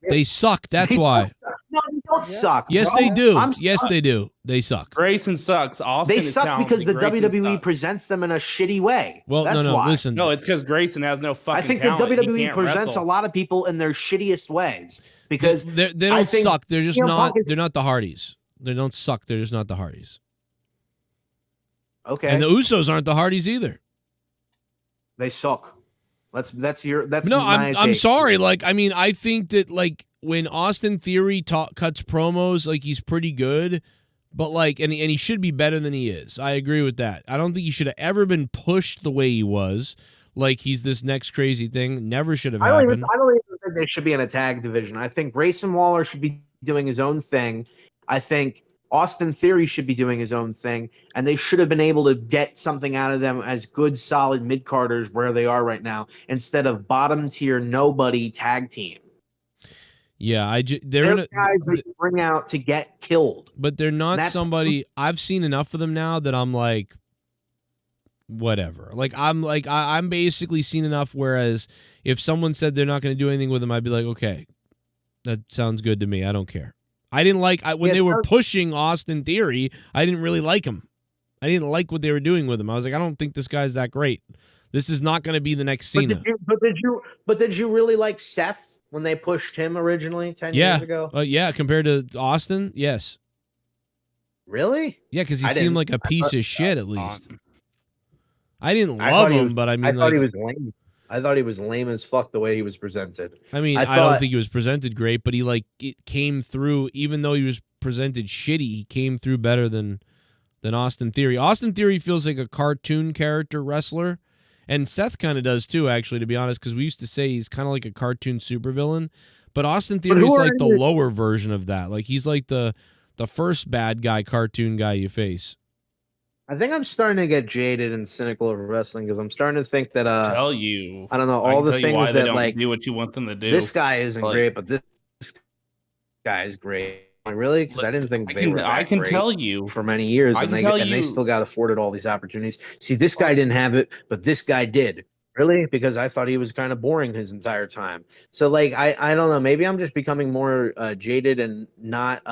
They suck. That's why. No, they don't suck. Yes, they do. Yes, they do. They suck. Grayson sucks. Austin they suck because the WWE presents them in a shitty way. Well, that's no, why. Listen. No, it's because Grayson has no fucking I think talent. the WWE presents a lot of people in their shittiest ways because they don't suck. They're just not. They're not the Hardys. They don't suck. They're just not the Hardys. Okay. And the Usos aren't the Hardys either. They suck. That's no. I'm sorry. Like, I mean, I think that like when Austin Theory cuts promos, like he's pretty good. But like, and he should be better than he is. I agree with that. I don't think he should have ever been pushed the way he was. Like he's this next crazy thing. Never should have happened. I don't even think they should be in a tag division. I think Grayson Waller should be doing his own thing. I think Austin Theory should be doing his own thing, and they should have been able to get something out of them as good, solid mid-carders where they are right now, instead of bottom tier nobody tag team. Yeah, they're guys that you bring out to get killed, but they're not somebody. I've seen enough of them now that I'm like, whatever. I'm basically seen enough. Whereas if someone said they're not going to do anything with them, I'd be like, okay, that sounds good to me. I don't care. I didn't like when they were pushing Austin Theory. I didn't really like him. I didn't like what they were doing with him. I was like, I don't think this guy's that great. This is not going to be the next Cena. But did you really like Seth? When they pushed him originally 10 years ago? Yeah, compared to Austin, yes. Really? Yeah, because he seemed like a piece of shit, at least. I didn't love him, but I mean, I thought he was lame. I thought he was lame as fuck the way he was presented. I mean, I don't think he was presented great, but it came through, even though he was presented shitty, he came through better than Austin Theory. Austin Theory feels like a cartoon character wrestler. And Seth kind of does too, actually, to be honest, because we used to say he's kind of like a cartoon supervillain. But Austin Theory is like the lower version of that. Like he's like the first bad guy, cartoon guy you face. I think I'm starting to get jaded and cynical of wrestling because I'm starting to think that I don't know, all the things that like do what you want them to do. This guy isn't great, but this guy is great. Really? Because I didn't think they were that I can great tell you for many years, and they still got afforded all these opportunities. See, this guy didn't have it, but this guy did. Really? Because I thought he was kind of boring his entire time. So, like, I don't know. Maybe I'm just becoming more jaded and not.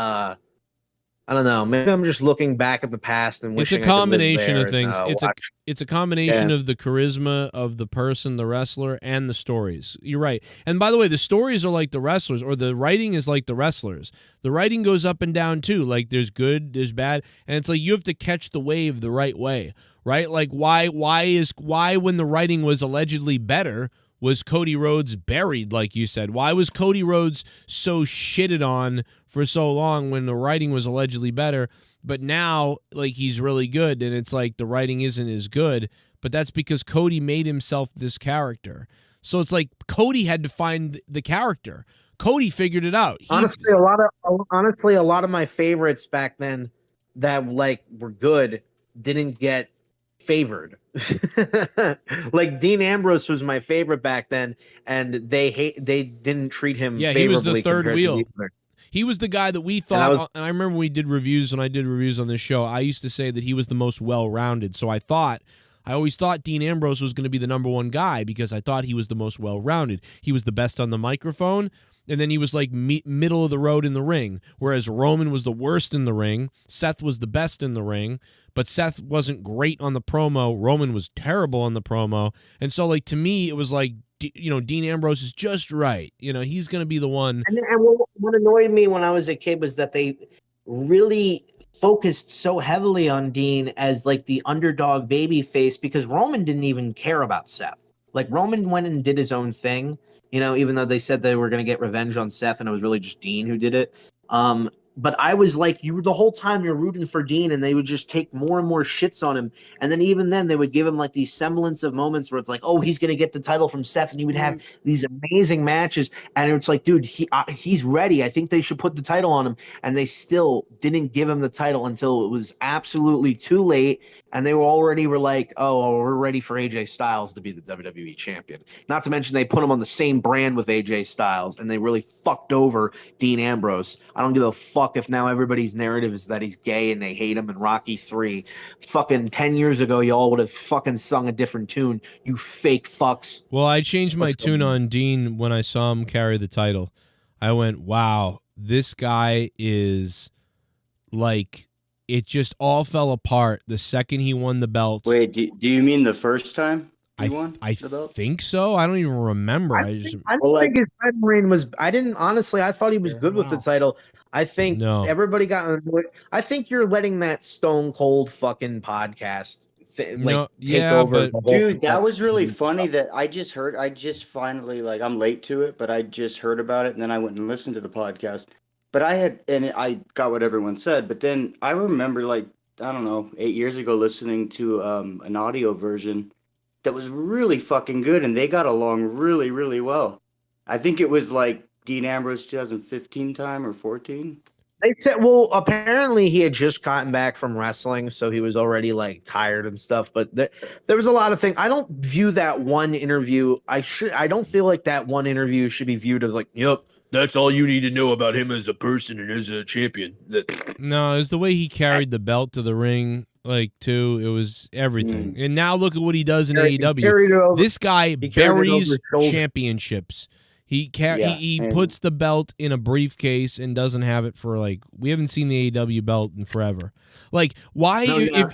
I don't know. Maybe I'm just looking back at the past and wishing. It's a combination of things. And, it's a combination of the charisma of the person, the wrestler, and the stories. You're right. And by the way, the stories are like the wrestlers, or the writing is like the wrestlers. The writing goes up and down too. Like there's good, there's bad, and it's like you have to catch the wave the right way, right? Like why when the writing was allegedly better was Cody Rhodes buried, like you said? Why was Cody Rhodes so shitted on for so long when the writing was allegedly better? But now, like, he's really good, and it's like the writing isn't as good. but that's because Cody made himself this character. So it's like Cody had to find the character. Cody figured it out. Honestly, a lot of my favorites back then that like were good didn't get favored. Like Dean Ambrose was my favorite back then, and they didn't treat him. Yeah, favorably he was the third compared to wheel. the other. He was the guy that we thought, and I remember when I did reviews on this show, I used to say that he was the most well-rounded. So I always thought Dean Ambrose was going to be the number one guy because I thought he was the most well-rounded. He was the best on the microphone, and then he was like middle of the road in the ring, whereas Roman was the worst in the ring. Seth was the best in the ring, but Seth wasn't great on the promo. Roman was terrible on the promo. And so, like, to me, it was like, Dean Ambrose is just right. He's going to be the one. And what annoyed me when I was a kid was that they really focused so heavily on Dean as like the underdog baby face, because Roman didn't even care about Seth. Like, Roman went and did his own thing, even though they said they were going to get revenge on Seth and it was really just Dean who did it. But I was like, the whole time you're rooting for Dean, and they would just take more and more shits on him. And then even then they would give him like these semblance of moments where it's like, oh, he's going to get the title from Seth, and he would have these amazing matches. And it's like, dude, he's ready. I think they should put the title on him. And they still didn't give him the title until it was absolutely too late. And they were like, oh, we're ready for AJ Styles to be the WWE champion. Not to mention they put him on the same brand with AJ Styles, and they really fucked over Dean Ambrose. I don't give a fuck if now everybody's narrative is that he's gay and they hate him in Rocky 3. Fucking 10 years ago, y'all would have fucking sung a different tune, you fake fucks. Well, I changed my tune on Dean when I saw him carry the title. I went, wow, this guy is like... It just all fell apart the second he won the belt. Wait, do you mean the first time he won the belt? I think so. I don't even remember. I don't think his red reign was. I didn't honestly. I thought he was good with the title. I think everybody got annoyed. I think you're letting that Stone Cold fucking podcast take over. Dude, that was really funny that I just finally, like, I'm late to it, but I just heard about it, and then I went and listened to the podcast. But I got what everyone said, but then I remember, like, I don't know, 8 years ago listening to an audio version that was really fucking good, and they got along really, really well. I think it was like Dean Ambrose 2015 time or 14. They said, well, apparently he had just gotten back from wrestling, so he was already like tired and stuff. But there was a lot of things. I don't view that one interview. I don't feel like that one interview should be viewed as like, yep, that's all you need to know about him as a person and as a champion. No, it was the way he carried the belt to the ring, like, too. It was everything. And now look at what he does in AEW. This guy buries championships. He puts the belt in a briefcase and doesn't have it for, like, we haven't seen the AEW belt in forever. Like, why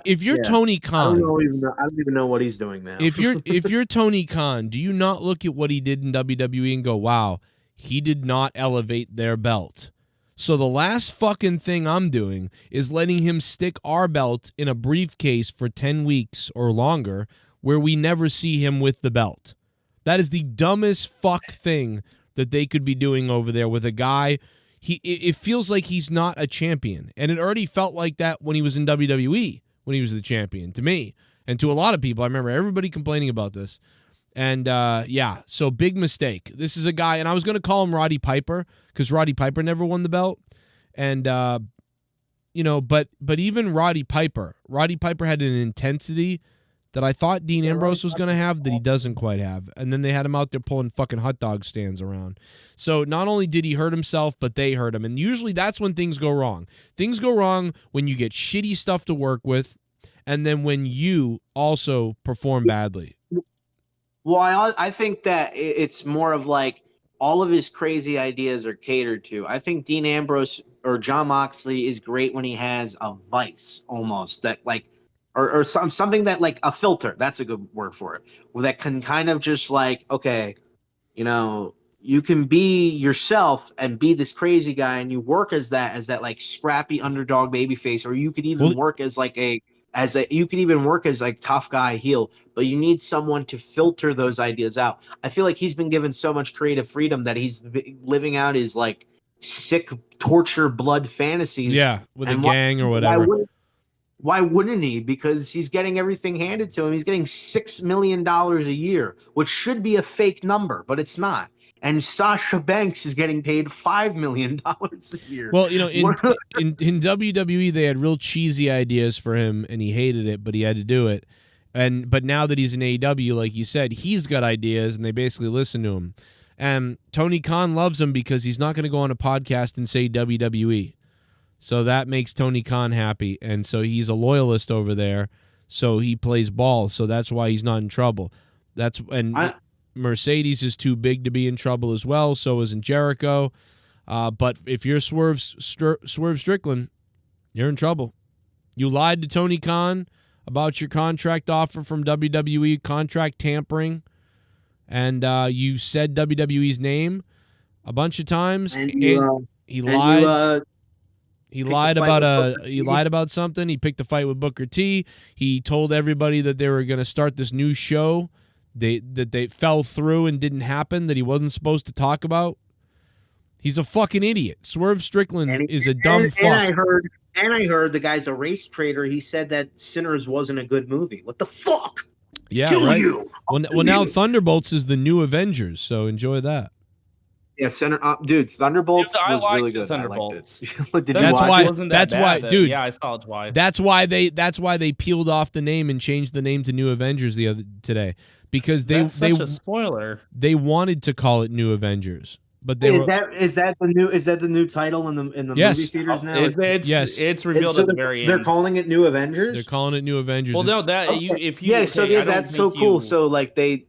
if you're Tony Khan, I don't even know what he's doing now. if you're Tony Khan, do you not look at what he did in WWE and go, wow, he did not elevate their belt? So the last fucking thing I'm doing is letting him stick our belt in a briefcase for 10 weeks or longer where we never see him with the belt. That is the dumbest fuck thing that they could be doing over there with a guy. It feels like he's not a champion. And it already felt like that when he was in WWE, when he was the champion, to me. And to a lot of people. I remember everybody complaining about this. And, so big mistake. This is a guy, and I was going to call him Roddy Piper because Roddy Piper never won the belt. And, but even Roddy Piper had an intensity that I thought Dean Ambrose was going to have that he doesn't quite have. And then they had him out there pulling fucking hot dog stands around. So not only did he hurt himself, but they hurt him. And usually that's when things go wrong. Things go wrong when you get shitty stuff to work with, and then when you also perform badly. Well, I think that it's more of like all of his crazy ideas are catered to. I think Dean Ambrose or Jon Moxley is great when he has a vice almost that like, or something that like a filter. That's a good word for it. That can kind of just like, okay, you can be yourself and be this crazy guy, and you work as that like scrappy underdog babyface, or you could even work as like you could even work as like tough guy heel, but you need someone to filter those ideas out. I feel like he's been given so much creative freedom that he's living out his like sick torture blood fantasies. Yeah, with a gang or whatever. Why wouldn't he? Because he's getting everything handed to him. He's getting $6 million a year, which should be a fake number, but it's not. And Sasha Banks is getting paid $5 million a year. Well, you know, in WWE they had real cheesy ideas for him, and he hated it, but he had to do it. But now that he's in AEW, like you said, he's got ideas, and they basically listen to him. And Tony Khan loves him because he's not going to go on a podcast and say WWE. So that makes Tony Khan happy, and so he's a loyalist over there. So he plays ball. So that's why he's not in trouble. Mercedes is too big to be in trouble as well. So isn't Jericho. But if you're Swerve Strickland, you're in trouble. You lied to Tony Khan about your contract offer from WWE, contract tampering, and you said WWE's name a bunch of times. And he lied. He lied about something. He picked a fight with Booker T. He told everybody that they were going to start this new show that they fell through and didn't happen, that he wasn't supposed to talk about. He's a fucking idiot. Swerve Strickland is a dumb fuck. And I heard the guy's a race trader. He said that Sinners wasn't a good movie. What the fuck? Yeah, Kill right. you. Well, now Thunderbolts is the new Avengers, so enjoy that. Yeah, dude, Thunderbolts was really good. Thunderbolts. That's why, dude. Yeah, I saw it twice. That's why they peeled off the name and changed the name to New Avengers today, because That's such a spoiler. They wanted to call it New Avengers, but is that the new title in the movie theaters now? It's revealed at the very end. They're calling it New Avengers. They're calling it New Avengers. Well, no, that's so cool. So like they.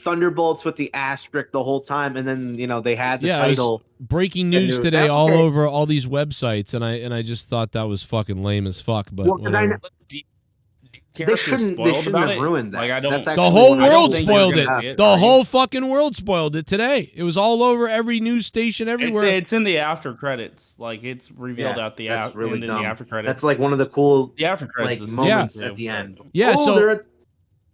Thunderbolts with the asterisk the whole time, and then they had the title. Breaking news today all over all these websites, and I just thought that was fucking lame as fuck. But they shouldn't have ruined that. The whole world spoiled it. The whole fucking world spoiled it today. It was all over every news station everywhere. It's in the after credits. Like it's revealed at the that's really dumb. In the after credits. That's like one of the cool after credits moments at the end. Yeah, so.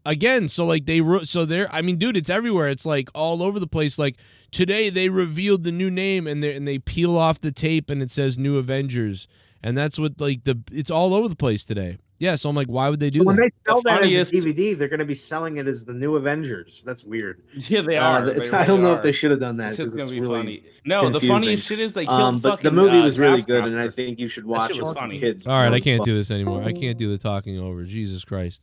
Again, so like I mean, dude, it's everywhere. It's like all over the place. Like today, they revealed the new name, and they peel off the tape, and it says New Avengers, and that's what it's all over the place today. Yeah, so I'm like, why would they do that? When they sell that as a DVD, they're going to be selling it as the New Avengers. That's weird. Yeah, they are. I don't know if they should have done that. It's going to be really funny. No, confusing. the funniest shit is they killed but the movie was really good, and I think you should watch it with kids. All right, I can't do this anymore. I can't do the talking over. Jesus Christ.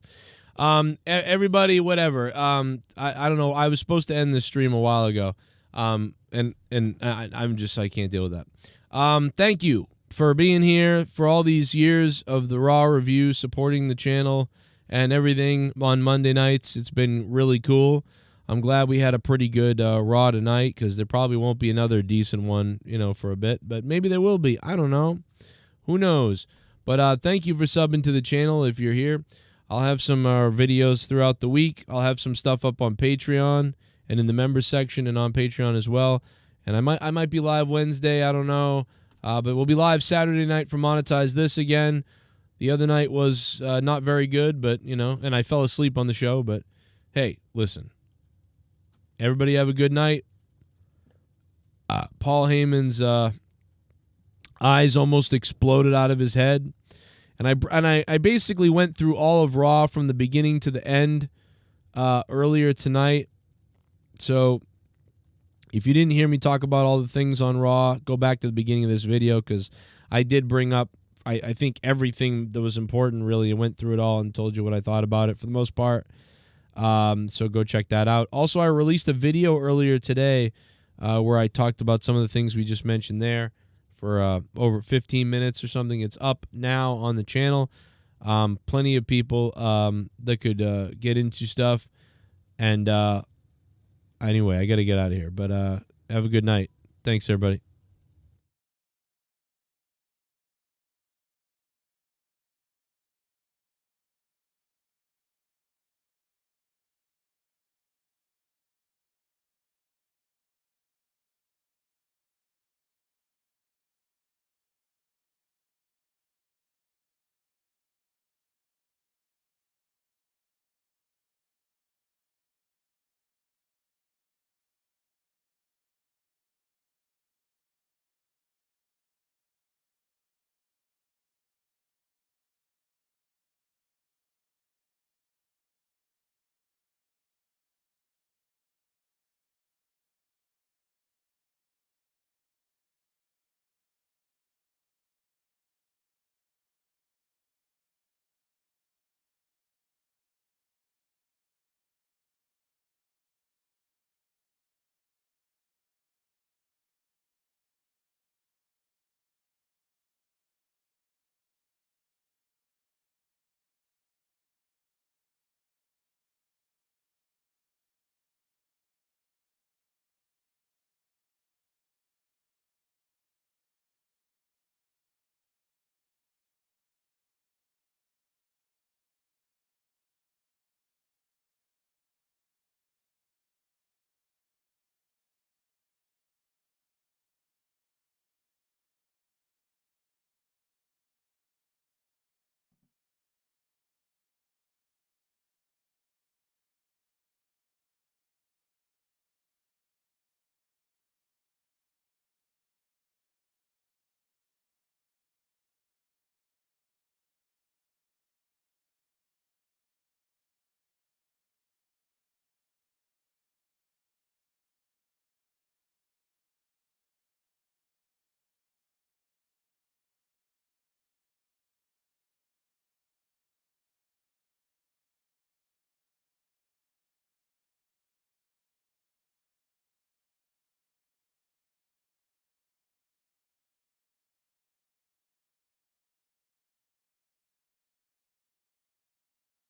Everybody, whatever. I don't know. I was supposed to end this stream a while ago. And I can't deal with that. Thank you for being here for all these years of the Raw review, supporting the channel and everything on Monday nights. It's been really cool. I'm glad we had a pretty good Raw tonight, because there probably won't be another decent one, for a bit, but maybe there will be. I don't know. Who knows? But thank you for subbing to the channel if you're here. I'll have some videos throughout the week. I'll have some stuff up on Patreon and in the members section and on Patreon as well. And I might be live Wednesday. I don't know. But we'll be live Saturday night for Monetize This again. The other night was not very good, but, and I fell asleep on the show. But, hey, listen. Everybody have a good night. Paul Heyman's eyes almost exploded out of his head. And I basically went through all of Raw from the beginning to the end earlier tonight. So if you didn't hear me talk about all the things on Raw, go back to the beginning of this video, because I did bring up, I think, everything that was important, really, and went through it all and told you what I thought about it for the most part. So go check that out. Also, I released a video earlier today where I talked about some of the things we just mentioned there. For over 15 minutes or something. It's up now on the channel. Plenty of people that could get into stuff. And anyway, I got to get out of here. But have a good night. Thanks, everybody.